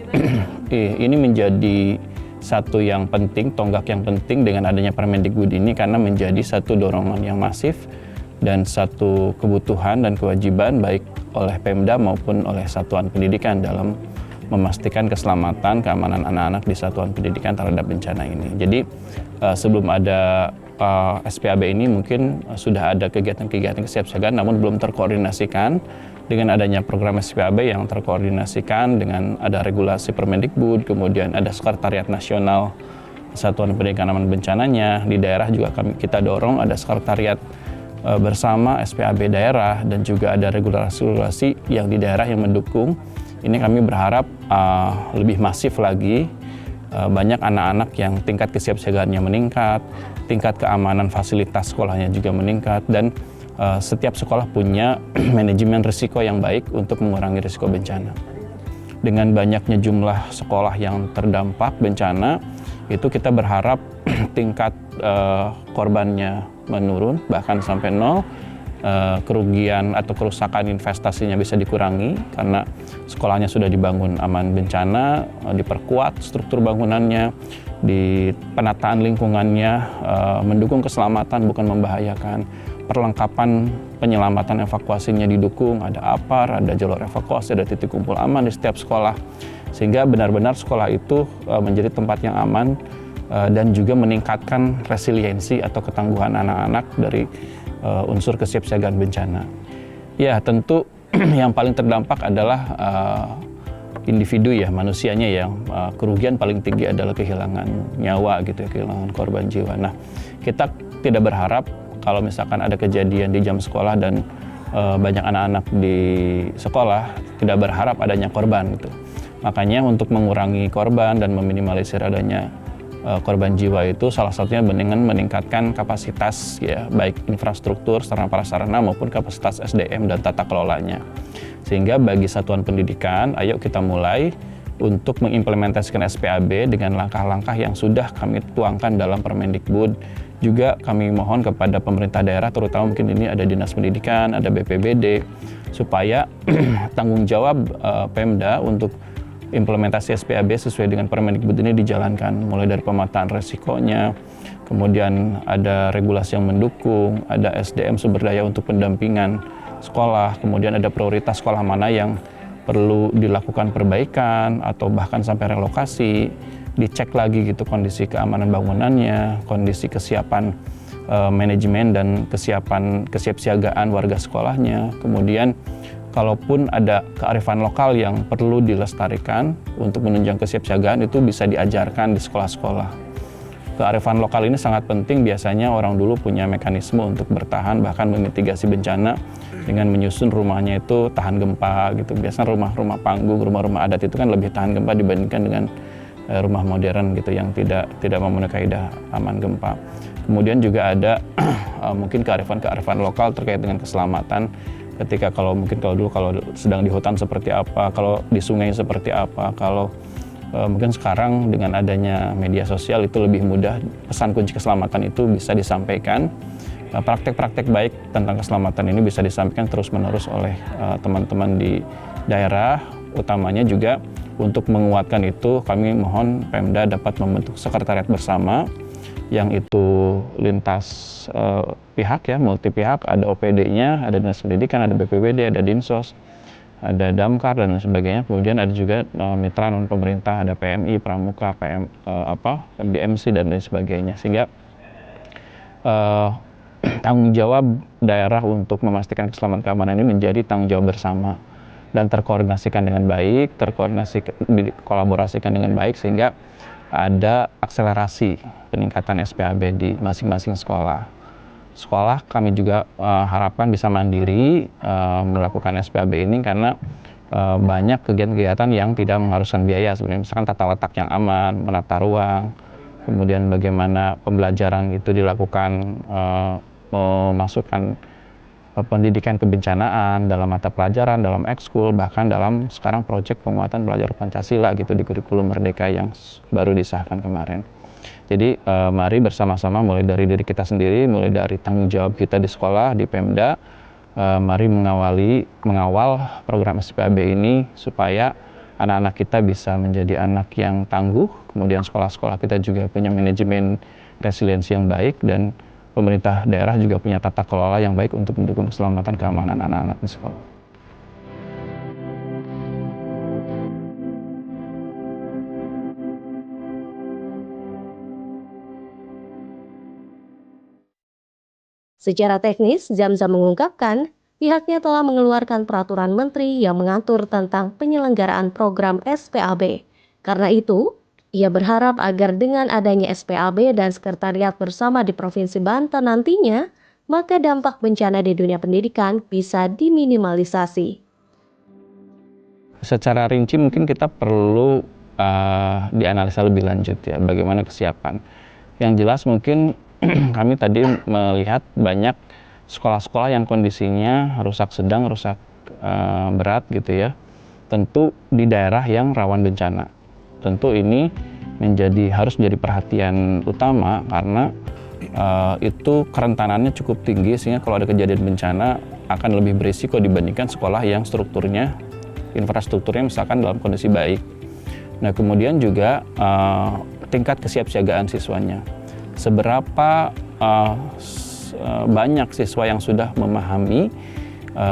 ini menjadi satu yang penting, tonggak yang penting dengan adanya Permendikbud ini karena menjadi satu dorongan yang masif dan satu kebutuhan dan kewajiban baik oleh Pemda maupun oleh satuan pendidikan dalam memastikan keselamatan, keamanan anak-anak di satuan pendidikan terhadap bencana ini. Jadi sebelum ada SPAB ini mungkin sudah ada kegiatan-kegiatan kesiapsiagaan namun belum terkoordinasikan. Dengan adanya program SPAB yang terkoordinasikan dengan ada regulasi Permendikbud, kemudian ada Sekretariat Nasional Satuan Pendidikan Aman Bencananya, di daerah juga kita dorong ada sekretariat bersama SPAB daerah dan juga ada regulasi-regulasi yang di daerah yang mendukung. Ini kami berharap lebih masif lagi, banyak anak-anak yang tingkat kesiapsiagaannya meningkat, tingkat keamanan fasilitas sekolahnya juga meningkat, dan setiap sekolah punya manajemen risiko yang baik untuk mengurangi risiko bencana. Dengan banyaknya jumlah sekolah yang terdampak bencana, itu kita berharap tingkat korbannya menurun, bahkan sampai nol. Kerugian atau kerusakan investasinya bisa dikurangi karena sekolahnya sudah dibangun aman bencana, diperkuat struktur bangunannya, di penataan lingkungannya, mendukung keselamatan bukan membahayakan, perlengkapan penyelamatan evakuasinya didukung, ada APAR, ada jalur evakuasi, ada titik kumpul aman di setiap sekolah, sehingga benar-benar sekolah itu menjadi tempat yang aman dan juga meningkatkan resiliensi atau ketangguhan anak-anak dari unsur kesiapsiagaan bencana. Ya, tentu yang paling terdampak adalah individu ya, manusianya yang kerugian paling tinggi adalah kehilangan nyawa gitu ya, kehilangan korban jiwa. Nah, kita tidak berharap kalau misalkan ada kejadian di jam sekolah dan banyak anak-anak di sekolah, tidak berharap adanya korban gitu. Makanya untuk mengurangi korban dan meminimalisir adanya korban jiwa itu salah satunya dengan meningkatkan kapasitas ya, baik infrastruktur, sarana prasarana maupun kapasitas SDM dan tata kelolanya. Sehingga bagi satuan pendidikan, ayo kita mulai untuk mengimplementasikan SPAB dengan langkah-langkah yang sudah kami tuangkan dalam Permendikbud. Juga kami mohon kepada pemerintah daerah, terutama mungkin ini ada Dinas Pendidikan, ada BPBD, supaya tanggung jawab Pemda untuk implementasi SPAB sesuai dengan Permendikbud ini dijalankan, mulai dari pemetaan resikonya, kemudian ada regulasi yang mendukung, ada SDM sumber daya untuk pendampingan sekolah, kemudian ada prioritas sekolah mana yang perlu dilakukan perbaikan atau bahkan sampai relokasi, dicek lagi gitu kondisi keamanan bangunannya, kondisi kesiapan manajemen dan kesiapsiagaan warga sekolahnya, kemudian kalaupun ada kearifan lokal yang perlu dilestarikan untuk menunjang kesiapsiagaan itu bisa diajarkan di sekolah-sekolah. Kearifan lokal ini sangat penting, biasanya orang dulu punya mekanisme untuk bertahan bahkan memitigasi bencana dengan menyusun rumahnya itu tahan gempa gitu. Biasanya rumah-rumah panggung, rumah-rumah adat itu kan lebih tahan gempa dibandingkan dengan rumah modern gitu yang tidak memenuhi kaidah aman gempa. Kemudian juga ada mungkin kearifan lokal terkait dengan keselamatan. Ketika kalau dulu sedang di hutan seperti apa, kalau di sungai seperti apa, kalau mungkin sekarang dengan adanya media sosial itu lebih mudah, pesan kunci keselamatan itu bisa disampaikan. Praktek-praktek baik tentang keselamatan ini bisa disampaikan terus-menerus oleh teman-teman di daerah, utamanya juga untuk menguatkan itu kami mohon Pemda dapat membentuk sekretariat bersama yang itu lintas pihak ya, multi pihak, ada OPD-nya, ada Dinas Pendidikan, ada BPBD, ada Dinsos, ada Damkar dan sebagainya. Kemudian ada juga mitra non pemerintah, ada PMI, Pramuka, MDMC dan lain sebagainya. Sehingga tanggung jawab daerah untuk memastikan keselamatan keamanan ini menjadi tanggung jawab bersama dan terkoordinasikan dengan baik, dikolaborasikan dengan baik sehingga ada akselerasi peningkatan SPAB di masing-masing sekolah. Sekolah kami juga harapkan bisa mandiri melakukan SPAB ini karena banyak kegiatan-kegiatan yang tidak mengharuskan biaya sebenarnya, misalkan tata letak yang aman, menata ruang, kemudian bagaimana pembelajaran itu dilakukan, memasukkan pendidikan kebencanaan dalam mata pelajaran, dalam ekskul, bahkan dalam sekarang proyek penguatan belajar Pancasila gitu di kurikulum Merdeka yang baru disahkan kemarin. Jadi mari bersama-sama mulai dari diri kita sendiri, mulai dari tanggung jawab kita di sekolah, di Pemda, mari mengawal program SPAB ini supaya anak-anak kita bisa menjadi anak yang tangguh, kemudian sekolah-sekolah kita juga punya manajemen resiliensi yang baik, dan pemerintah daerah juga punya tata kelola yang baik untuk mendukung keselamatan keamanan anak-anak di sekolah. Secara teknis, Zamzam mengungkapkan pihaknya telah mengeluarkan peraturan menteri yang mengatur tentang penyelenggaraan program SPAB. Karena itu, ia berharap agar dengan adanya SPAB dan sekretariat bersama di Provinsi Banten nantinya, maka dampak bencana di dunia pendidikan bisa diminimalisasi. Secara rinci mungkin kita perlu dianalisa lebih lanjut ya, bagaimana kesiapan. Yang jelas mungkin kami tadi melihat banyak sekolah-sekolah yang kondisinya rusak sedang, rusak berat gitu ya. Tentu di daerah yang rawan bencana. Tentu ini harus menjadi perhatian utama karena itu kerentanannya cukup tinggi, sehingga kalau ada kejadian bencana akan lebih berisiko dibandingkan sekolah yang infrastrukturnya misalkan dalam kondisi baik. Nah, kemudian juga tingkat kesiapsiagaan siswanya. Seberapa banyak siswa yang sudah memahami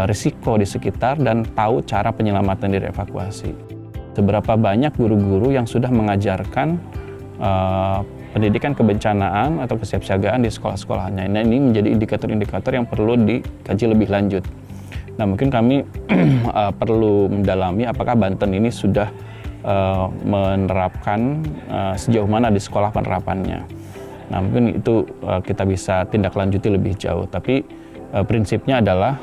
risiko di sekitar dan tahu cara penyelamatan diri evakuasi. Seberapa banyak guru-guru yang sudah mengajarkan pendidikan kebencanaan atau kesiapsiagaan di sekolah-sekolahnya. Nah, ini menjadi indikator-indikator yang perlu dikaji lebih lanjut. Nah, mungkin kami perlu mendalami apakah Banten ini sudah menerapkan sejauh mana di sekolah penerapannya. Nah, mungkin itu kita bisa tindak lanjuti lebih jauh. Tapi prinsipnya adalah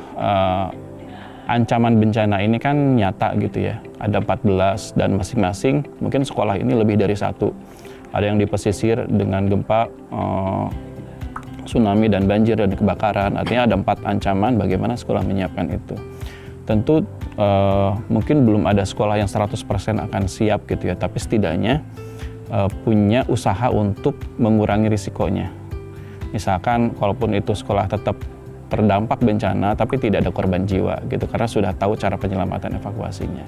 ancaman bencana ini kan nyata gitu ya. Ada 14 dan masing-masing mungkin sekolah ini lebih dari satu. Ada yang di pesisir dengan gempa, tsunami dan banjir dan kebakaran. Artinya ada 4 ancaman, bagaimana sekolah menyiapkan itu. Tentu mungkin belum ada sekolah yang 100% akan siap gitu ya, tapi setidaknya punya usaha untuk mengurangi risikonya. Misalkan kalaupun itu sekolah tetap terdampak bencana tapi tidak ada korban jiwa gitu, karena sudah tahu cara penyelamatan evakuasinya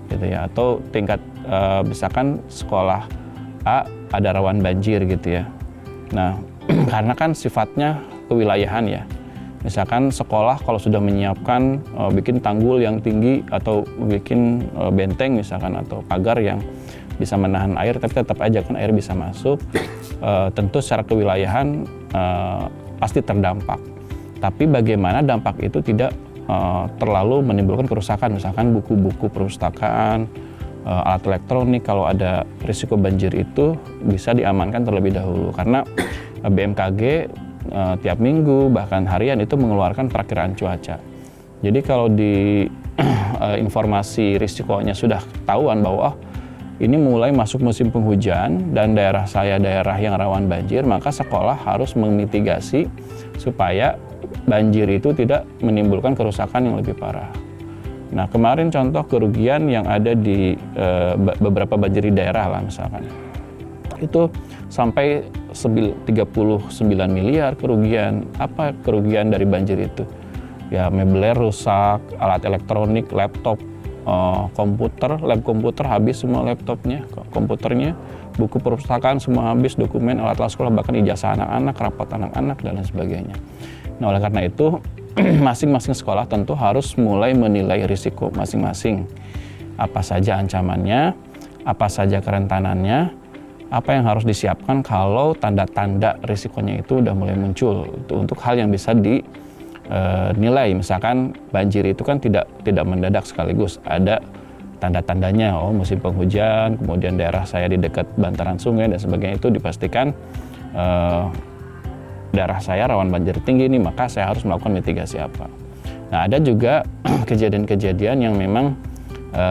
gitu ya. Atau tingkat misalkan sekolah A ada rawan banjir gitu ya. Nah, karena kan sifatnya kewilayahan ya. Misalkan sekolah kalau sudah menyiapkan bikin tanggul yang tinggi atau bikin benteng misalkan atau pagar yang bisa menahan air, tapi tetap aja kan air bisa masuk, tentu secara kewilayahan pasti terdampak. Tapi bagaimana dampak itu tidak terlalu menimbulkan kerusakan, misalkan buku-buku perpustakaan, alat elektronik, kalau ada risiko banjir itu bisa diamankan terlebih dahulu. Karena BMKG tiap minggu bahkan harian itu mengeluarkan perakiraan cuaca. Jadi kalau di informasi risikonya sudah ketahuan bahwa ini mulai masuk musim penghujan dan daerah saya daerah yang rawan banjir, maka sekolah harus memitigasi supaya banjir itu tidak menimbulkan kerusakan yang lebih parah. Nah, kemarin contoh kerugian yang ada di beberapa banjir di daerah lah misalkan. Itu sampai 39 miliar kerugian. Apa kerugian dari banjir itu? Ya, meubilir rusak, alat elektronik, laptop komputer, lab komputer habis semua, laptopnya, komputernya, buku perpustakaan semua habis, dokumen, alat-alat sekolah, bahkan ijazah anak-anak, rapot anak-anak, dan lain sebagainya. Nah, oleh karena itu masing-masing sekolah tentu harus mulai menilai risiko masing-masing. Apa saja ancamannya, apa saja kerentanannya, apa yang harus disiapkan kalau tanda-tanda risikonya itu udah mulai muncul. Untuk hal yang bisa dinilai, misalkan banjir itu kan tidak mendadak sekaligus, ada tanda-tandanya. Oh, musim penghujan, kemudian daerah saya di dekat bantaran sungai dan sebagainya, itu dipastikan daerah saya rawan banjir tinggi nih, maka saya harus melakukan mitigasi apa. Nah, ada juga kejadian-kejadian yang memang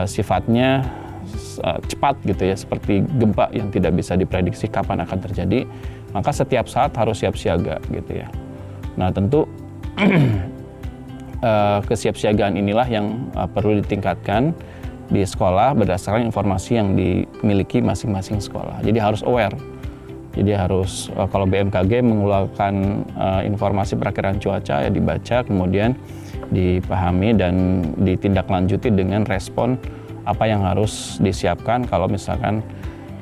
sifatnya cepat gitu ya, seperti gempa yang tidak bisa diprediksi kapan akan terjadi, maka setiap saat harus siap siaga gitu ya. Nah, tentu kesiapsiagaan inilah yang perlu ditingkatkan di sekolah berdasarkan informasi yang dimiliki masing-masing sekolah. Jadi harus aware. Jadi harus, kalau BMKG mengeluarkan informasi perakiraan cuaca, ya dibaca, kemudian dipahami dan ditindaklanjuti dengan respon apa yang harus disiapkan kalau misalkan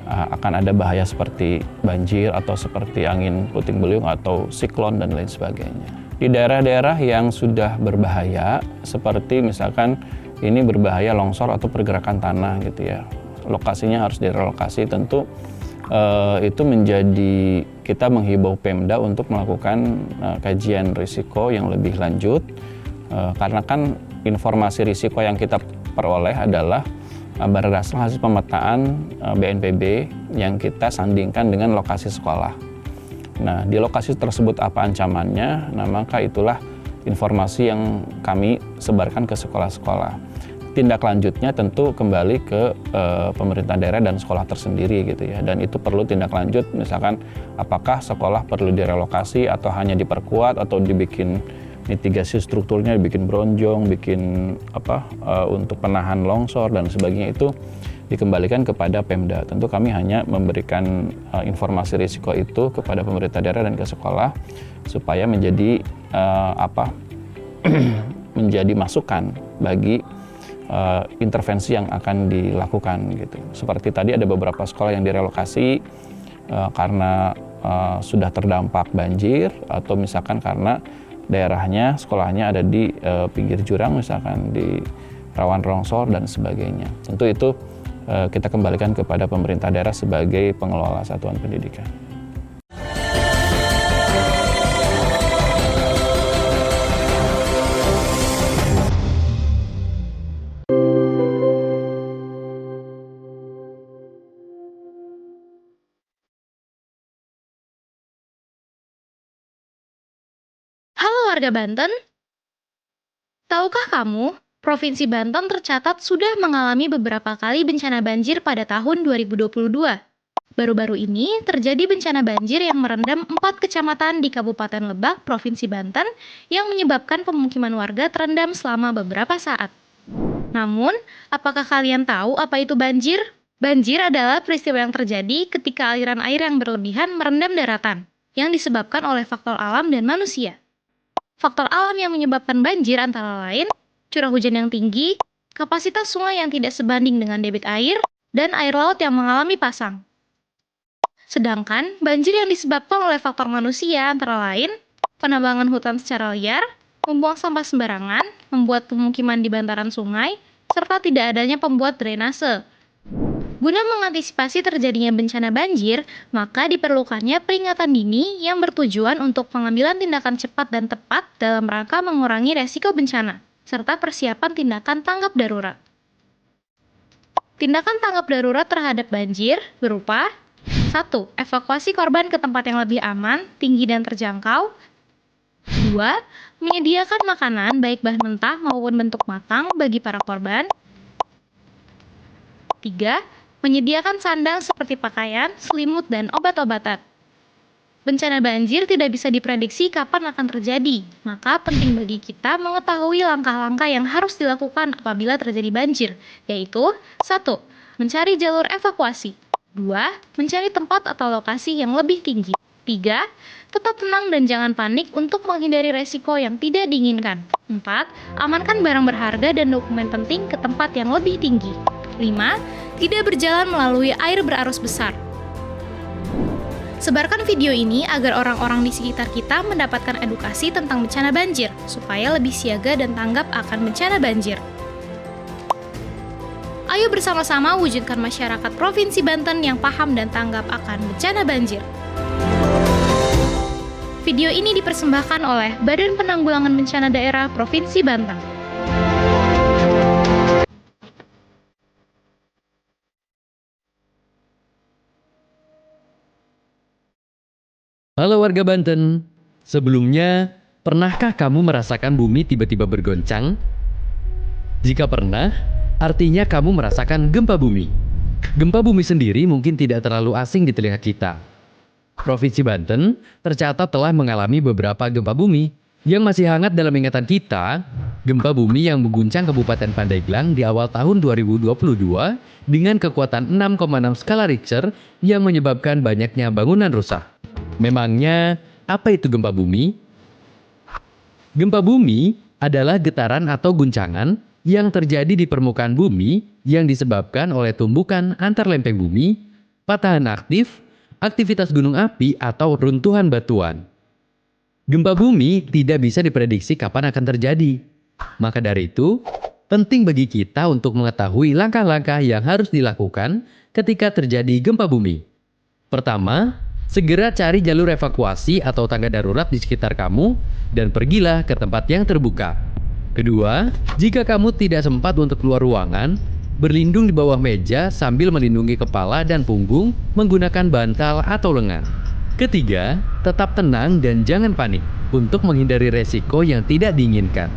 akan ada bahaya seperti banjir atau seperti angin puting beliung atau siklon dan lain sebagainya. Di daerah-daerah yang sudah berbahaya, seperti misalkan ini berbahaya longsor atau pergerakan tanah gitu ya, lokasinya harus direlokasi, tentu itu menjadi, kita menghimbau Pemda untuk melakukan kajian risiko yang lebih lanjut, karena kan informasi risiko yang kita peroleh adalah berdasarkan hasil pemetaan BNPB yang kita sandingkan dengan lokasi sekolah. Nah, di lokasi tersebut apa ancamannya, nah maka itulah informasi yang kami sebarkan ke sekolah-sekolah. Tindak lanjutnya tentu kembali ke pemerintah daerah dan sekolah tersendiri gitu ya, dan itu perlu tindak lanjut, misalkan apakah sekolah perlu direlokasi atau hanya diperkuat atau dibikin mitigasi strukturnya, dibikin bronjong, bikin untuk penahan longsor dan sebagainya, itu dikembalikan kepada Pemda. Tentu kami hanya memberikan informasi risiko itu kepada pemerintah daerah dan ke sekolah supaya menjadi menjadi masukan bagi intervensi yang akan dilakukan gitu. Seperti tadi ada beberapa sekolah yang direlokasi karena sudah terdampak banjir, atau misalkan karena daerahnya, sekolahnya ada di pinggir jurang, misalkan di rawan longsor dan sebagainya. Tentu itu kita kembalikan kepada pemerintah daerah sebagai pengelola satuan pendidikan. Halo warga Banten, tahukah kamu, Provinsi Banten tercatat sudah mengalami beberapa kali bencana banjir pada tahun 2022. Baru-baru ini terjadi bencana banjir yang merendam 4 kecamatan di Kabupaten Lebak, Provinsi Banten, yang menyebabkan pemukiman warga terendam selama beberapa saat. Namun, apakah kalian tahu apa itu banjir? Banjir adalah peristiwa yang terjadi ketika aliran air yang berlebihan merendam daratan, yang disebabkan oleh faktor alam dan manusia. Faktor alam yang menyebabkan banjir antara lain curah hujan yang tinggi, kapasitas sungai yang tidak sebanding dengan debit air, dan air laut yang mengalami pasang. Sedangkan banjir yang disebabkan oleh faktor manusia antara lain penambangan hutan secara liar, membuang sampah sembarangan, membuat pemukiman di bantaran sungai, serta tidak adanya pembuat drainase. Guna mengantisipasi terjadinya bencana banjir, maka diperlukannya peringatan dini yang bertujuan untuk pengambilan tindakan cepat dan tepat dalam rangka mengurangi resiko bencana, serta persiapan tindakan tanggap darurat. Tindakan tanggap darurat terhadap banjir berupa 1. Evakuasi korban ke tempat yang lebih aman, tinggi dan terjangkau. 2. Menyediakan makanan baik bahan mentah maupun bentuk matang bagi para korban. 3. Menyediakan sandang seperti pakaian, selimut, dan obat-obatan. Bencana banjir tidak bisa diprediksi kapan akan terjadi, maka penting bagi kita mengetahui langkah-langkah yang harus dilakukan apabila terjadi banjir, yaitu 1. Mencari jalur evakuasi. 2. Mencari tempat atau lokasi yang lebih tinggi. 3. Tetap tenang dan jangan panik untuk menghindari resiko yang tidak diinginkan. 4. Amankan barang berharga dan dokumen penting ke tempat yang lebih tinggi. 5. Tidak berjalan melalui air berarus besar. Sebarkan video ini agar orang-orang di sekitar kita mendapatkan edukasi tentang bencana banjir, supaya lebih siaga dan tanggap akan bencana banjir. Ayo bersama-sama wujudkan masyarakat Provinsi Banten yang paham dan tanggap akan bencana banjir. Video ini dipersembahkan oleh Badan Penanggulangan Bencana Daerah Provinsi Banten. Halo warga Banten, sebelumnya pernahkah kamu merasakan bumi tiba-tiba bergoncang? Jika pernah, artinya kamu merasakan gempa bumi. Gempa bumi sendiri mungkin tidak terlalu asing di telinga kita. Provinsi Banten tercatat telah mengalami beberapa gempa bumi yang masih hangat dalam ingatan kita. Gempa bumi yang mengguncang Kabupaten Pandeglang di awal tahun 2022 dengan kekuatan 6,6 skala Richter yang menyebabkan banyaknya bangunan rusak. Memangnya, apa itu gempa bumi? Gempa bumi adalah getaran atau guncangan yang terjadi di permukaan bumi yang disebabkan oleh tumbukan antar lempeng bumi, patahan aktif, aktivitas gunung api, atau runtuhan batuan. Gempa bumi tidak bisa diprediksi kapan akan terjadi. Maka dari itu, penting bagi kita untuk mengetahui langkah-langkah yang harus dilakukan ketika terjadi gempa bumi. Pertama, segera cari jalur evakuasi atau tangga darurat di sekitar kamu dan pergilah ke tempat yang terbuka. Kedua, jika kamu tidak sempat untuk keluar ruangan, berlindung di bawah meja sambil melindungi kepala dan punggung menggunakan bantal atau lengan. Ketiga, tetap tenang dan jangan panik untuk menghindari resiko yang tidak diinginkan.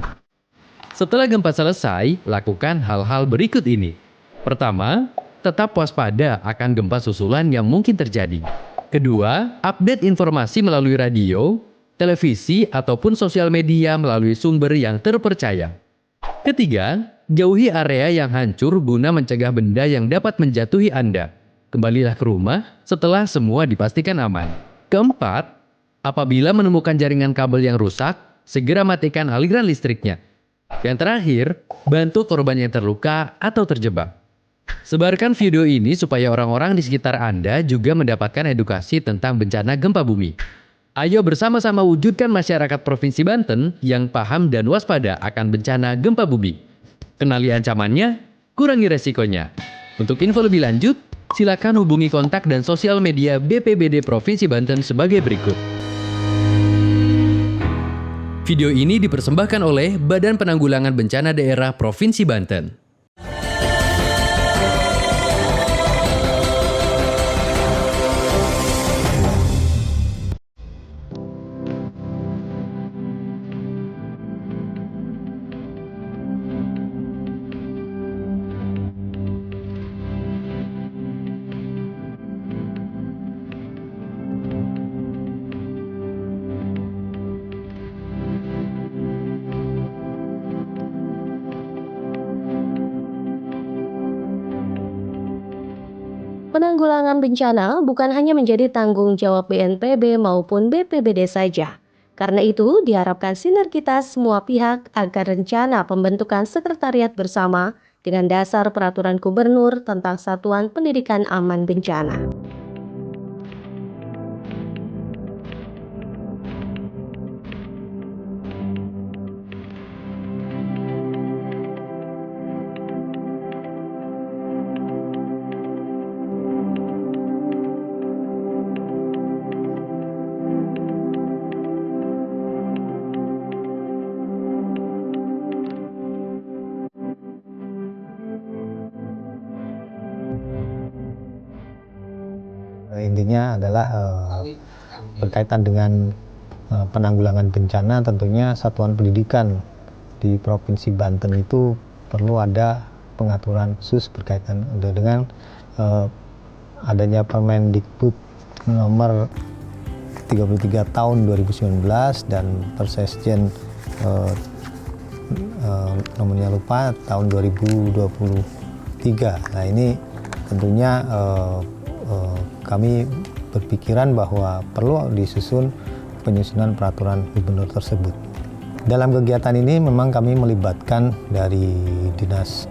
Setelah gempa selesai, lakukan hal-hal berikut ini. Pertama, tetap waspada akan gempa susulan yang mungkin terjadi. Kedua, update informasi melalui radio, televisi, ataupun sosial media melalui sumber yang terpercaya. Ketiga, jauhi area yang hancur guna mencegah benda yang dapat menjatuhi Anda. Kembalilah ke rumah setelah semua dipastikan aman. Keempat, apabila menemukan jaringan kabel yang rusak, segera matikan aliran listriknya. Yang terakhir, bantu korban yang terluka atau terjebak. Sebarkan video ini supaya orang-orang di sekitar Anda juga mendapatkan edukasi tentang bencana gempa bumi. Ayo bersama-sama wujudkan masyarakat Provinsi Banten yang paham dan waspada akan bencana gempa bumi. Kenali ancamannya, kurangi resikonya. Untuk info lebih lanjut, silakan hubungi kontak dan sosial media BPBD Provinsi Banten sebagai berikut. Video ini dipersembahkan oleh Badan Penanggulangan Bencana Daerah Provinsi Banten. Penanggulangan bencana bukan hanya menjadi tanggung jawab BNPB maupun BPBD saja. Karena itu, diharapkan sinergitas semua pihak agar rencana pembentukan sekretariat bersama dengan dasar peraturan gubernur tentang Satuan Pendidikan Aman Bencana. Intinya adalah berkaitan dengan penanggulangan bencana, tentunya satuan pendidikan di Provinsi Banten itu perlu ada pengaturan khusus berkaitan dengan adanya Permendikbud nomor 33 tahun 2019 dan Persesjen nomornya lupa tahun 2023. Nah ini tentunya kami berpikiran bahwa perlu disusun penyusunan peraturan gubernur tersebut. Dalam kegiatan ini memang kami melibatkan dari dinas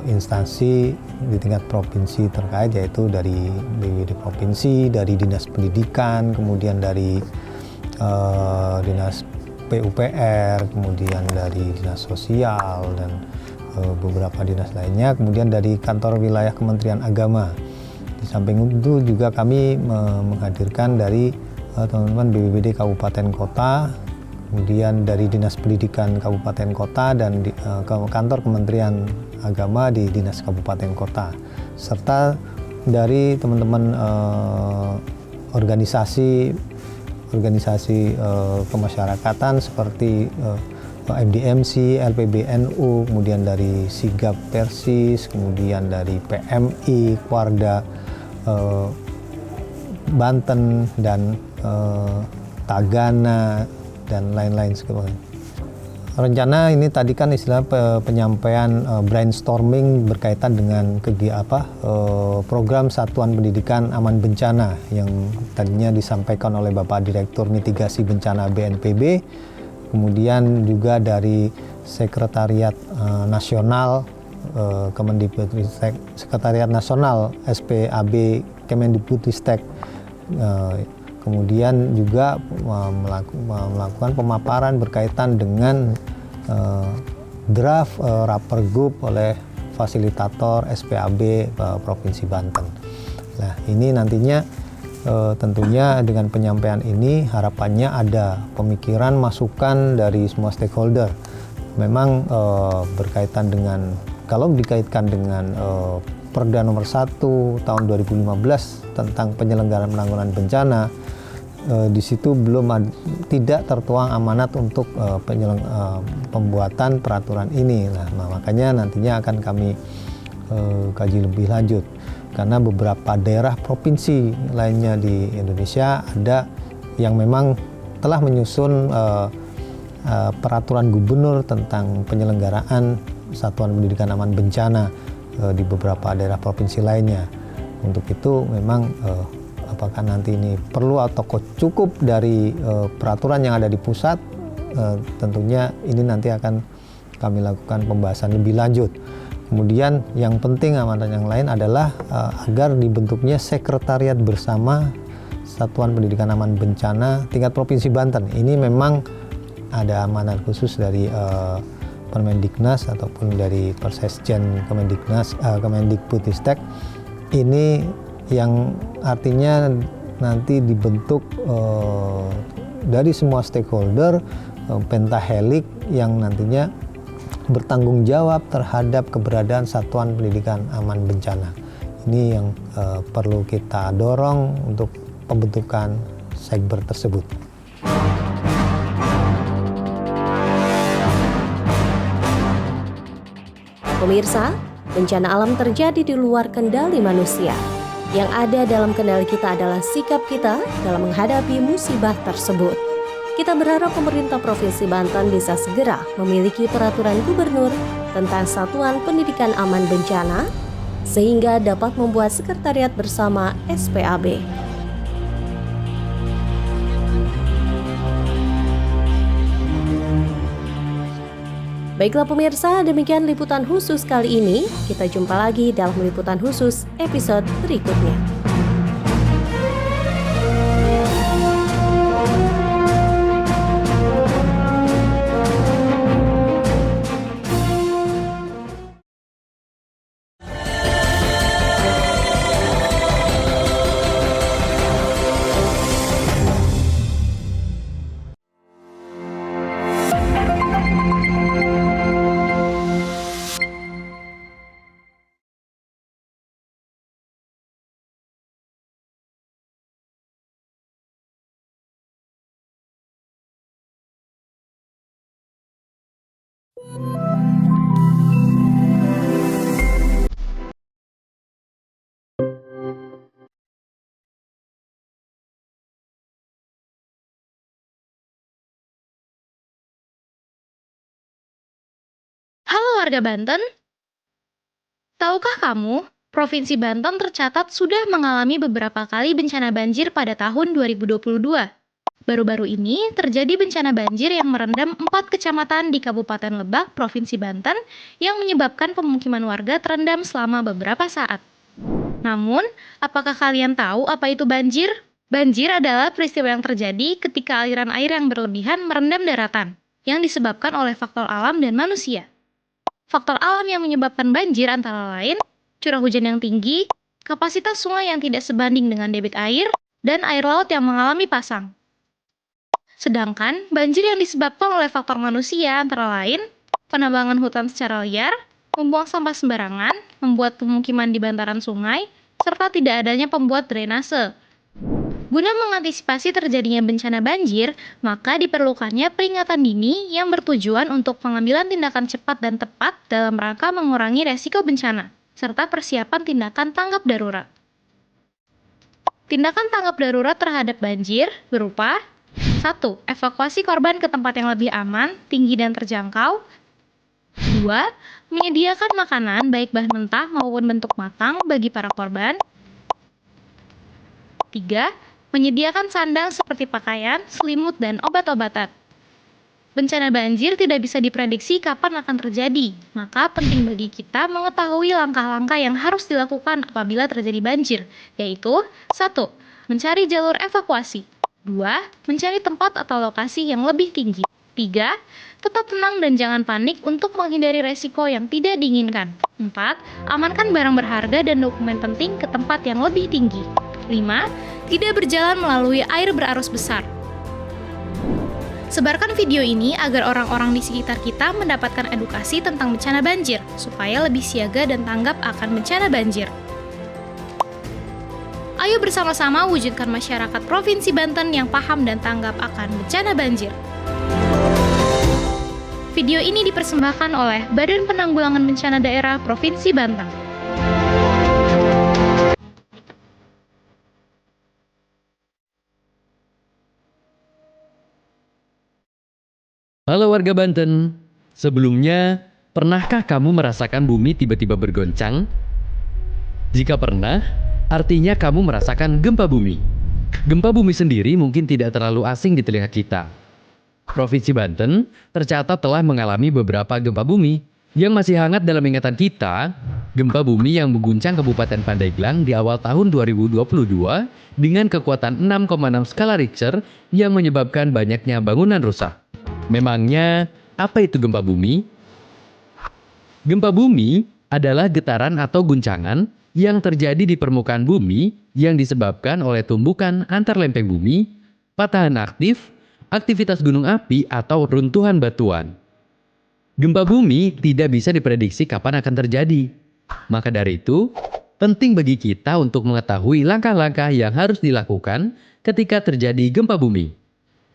instansi di tingkat provinsi terkait, yaitu dari BPD provinsi, dari dinas pendidikan, kemudian dari dinas PUPR, kemudian dari dinas sosial dan beberapa dinas lainnya, kemudian dari kantor wilayah Kementerian Agama. Di samping itu juga kami menghadirkan dari teman-teman BPBD Kabupaten Kota, kemudian dari Dinas Pendidikan Kabupaten Kota dan kantor Kementerian Agama di Dinas Kabupaten Kota, serta dari teman-teman organisasi kemasyarakatan seperti MDMC, LPBNU, kemudian dari Sigap Persis, kemudian dari PMI, Warda Banten dan Tagana dan lain-lain sebagainya. Rencana ini tadi kan istilah penyampaian brainstorming berkaitan dengan program Satuan Pendidikan Aman Bencana yang tadinya disampaikan oleh Bapak Direktur Mitigasi Bencana BNPB, kemudian juga dari Sekretariat Nasional Kemendikbudristek, Sekretariat Nasional SPAB Kemendikbudristek. Kemudian juga melakukan pemaparan berkaitan dengan draft Rapergub oleh fasilitator SPAB Provinsi Banten. Nah, ini nantinya tentunya dengan penyampaian ini harapannya ada pemikiran masukan dari semua stakeholder. Memang berkaitan dengan, kalau dikaitkan dengan Perda nomor 1 tahun 2015 tentang penyelenggaraan penanggulangan bencana, di situ tidak tertuang amanat untuk pembuatan peraturan ini. Nah, makanya nantinya akan kami kaji lebih lanjut, karena beberapa daerah provinsi lainnya di Indonesia ada yang memang telah menyusun peraturan gubernur tentang penyelenggaraan Satuan Pendidikan Aman Bencana di beberapa daerah provinsi lainnya. Untuk itu memang apakah nanti ini perlu atau cukup dari peraturan yang ada di pusat, tentunya ini nanti akan kami lakukan pembahasan lebih lanjut. Kemudian yang penting amanat yang lain adalah agar dibentuknya sekretariat bersama Satuan Pendidikan Aman Bencana tingkat Provinsi Banten. Ini memang ada amanat khusus dari Permendiknas ataupun dari Persesjen Kemendikbudristek. Ini yang artinya nanti dibentuk dari semua stakeholder pentahelik yang nantinya bertanggung jawab terhadap keberadaan Satuan Pendidikan Aman Bencana. Ini yang perlu kita dorong untuk pembentukan sekber tersebut. Pemirsa, bencana alam terjadi di luar kendali manusia. Yang ada dalam kendali kita adalah sikap kita dalam menghadapi musibah tersebut. Kita berharap pemerintah Provinsi Banten bisa segera memiliki peraturan gubernur tentang Satuan Pendidikan Aman Bencana, sehingga dapat membuat sekretariat bersama SPAB. Baiklah pemirsa, demikian liputan khusus kali ini. Kita jumpa lagi dalam liputan khusus episode berikutnya. Halo warga Banten, tahukah kamu Provinsi Banten tercatat sudah mengalami beberapa kali bencana banjir pada tahun 2022. Baru-baru ini terjadi bencana banjir yang merendam 4 kecamatan di Kabupaten Lebak, Provinsi Banten yang menyebabkan pemukiman warga terendam selama beberapa saat. Namun, apakah kalian tahu apa itu banjir? Banjir adalah peristiwa yang terjadi ketika aliran air yang berlebihan merendam daratan, yang disebabkan oleh faktor alam dan manusia. Faktor alam yang menyebabkan banjir antara lain curah hujan yang tinggi, kapasitas sungai yang tidak sebanding dengan debit air, dan air laut yang mengalami pasang. Sedangkan banjir yang disebabkan oleh faktor manusia antara lain penambangan hutan secara liar, membuang sampah sembarangan, membuat pemukiman di bantaran sungai, serta tidak adanya pembuat drainase. Guna mengantisipasi terjadinya bencana banjir, maka diperlukannya peringatan dini yang bertujuan untuk pengambilan tindakan cepat dan tepat dalam rangka mengurangi resiko bencana, serta persiapan tindakan tanggap darurat. Tindakan tanggap darurat terhadap banjir berupa 1. Evakuasi korban ke tempat yang lebih aman, tinggi dan terjangkau. 2. Menyediakan makanan baik bahan mentah maupun bentuk matang bagi para korban. 3. Menyediakan sandang seperti pakaian, selimut, dan obat-obatan. Bencana banjir tidak bisa diprediksi kapan akan terjadi, maka penting bagi kita mengetahui langkah-langkah yang harus dilakukan apabila terjadi banjir, yaitu 1. Mencari jalur evakuasi. 2. Mencari tempat atau lokasi yang lebih tinggi. 3. Tetap tenang dan jangan panik untuk menghindari resiko yang tidak diinginkan. 4. Amankan barang berharga dan dokumen penting ke tempat yang lebih tinggi. 5. Tidak berjalan melalui air berarus besar. Sebarkan video ini agar orang-orang di sekitar kita mendapatkan edukasi tentang bencana banjir, supaya lebih siaga dan tanggap akan bencana banjir. Ayo bersama-sama wujudkan masyarakat Provinsi Banten yang paham dan tanggap akan bencana banjir. Video ini dipersembahkan oleh Badan Penanggulangan Bencana Daerah Provinsi Banten. Halo warga Banten, sebelumnya pernahkah kamu merasakan bumi tiba-tiba bergoncang? Jika pernah, artinya kamu merasakan gempa bumi. Gempa bumi sendiri mungkin tidak terlalu asing di telinga kita. Provinsi Banten tercatat telah mengalami beberapa gempa bumi yang masih hangat dalam ingatan kita. Gempa bumi yang mengguncang Kabupaten Pandeglang di awal tahun 2022 dengan kekuatan 6,6 skala Richter yang menyebabkan banyaknya bangunan rusak. Memangnya, apa itu gempa bumi? Gempa bumi adalah getaran atau guncangan yang terjadi di permukaan bumi yang disebabkan oleh tumbukan antar lempeng bumi, patahan aktif, aktivitas gunung api, atau runtuhan batuan. Gempa bumi tidak bisa diprediksi kapan akan terjadi. Maka dari itu, penting bagi kita untuk mengetahui langkah-langkah yang harus dilakukan ketika terjadi gempa bumi.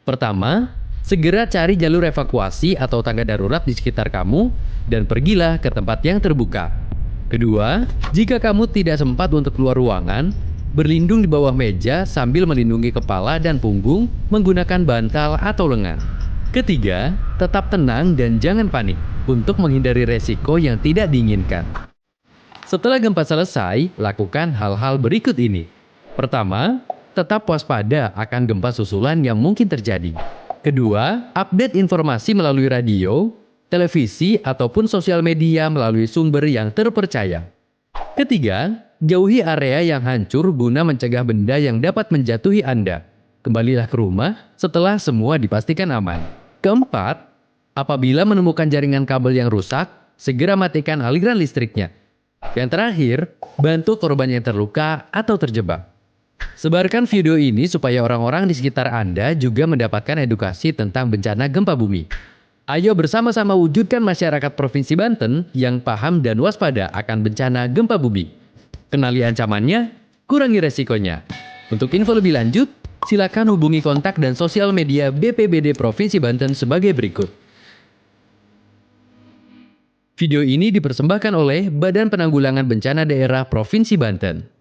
Pertama, segera cari jalur evakuasi atau tangga darurat di sekitar kamu dan pergilah ke tempat yang terbuka. Kedua, jika kamu tidak sempat untuk keluar ruangan, berlindung di bawah meja sambil melindungi kepala dan punggung menggunakan bantal atau lengan. Ketiga, tetap tenang dan jangan panik untuk menghindari resiko yang tidak diinginkan. Setelah gempa selesai, lakukan hal-hal berikut ini. Pertama, tetap waspada akan gempa susulan yang mungkin terjadi. Kedua, update informasi melalui radio, televisi, ataupun sosial media melalui sumber yang terpercaya. Ketiga, jauhi area yang hancur guna mencegah benda yang dapat menjatuhi Anda. Kembalilah ke rumah setelah semua dipastikan aman. Keempat, apabila menemukan jaringan kabel yang rusak, segera matikan aliran listriknya. Yang terakhir, bantu korban yang terluka atau terjebak. Sebarkan video ini supaya orang-orang di sekitar Anda juga mendapatkan edukasi tentang bencana gempa bumi. Ayo bersama-sama wujudkan masyarakat Provinsi Banten yang paham dan waspada akan bencana gempa bumi. Kenali ancamannya, kurangi resikonya. Untuk info lebih lanjut, silakan hubungi kontak dan sosial media BPBD Provinsi Banten sebagai berikut. Video ini dipersembahkan oleh Badan Penanggulangan Bencana Daerah Provinsi Banten.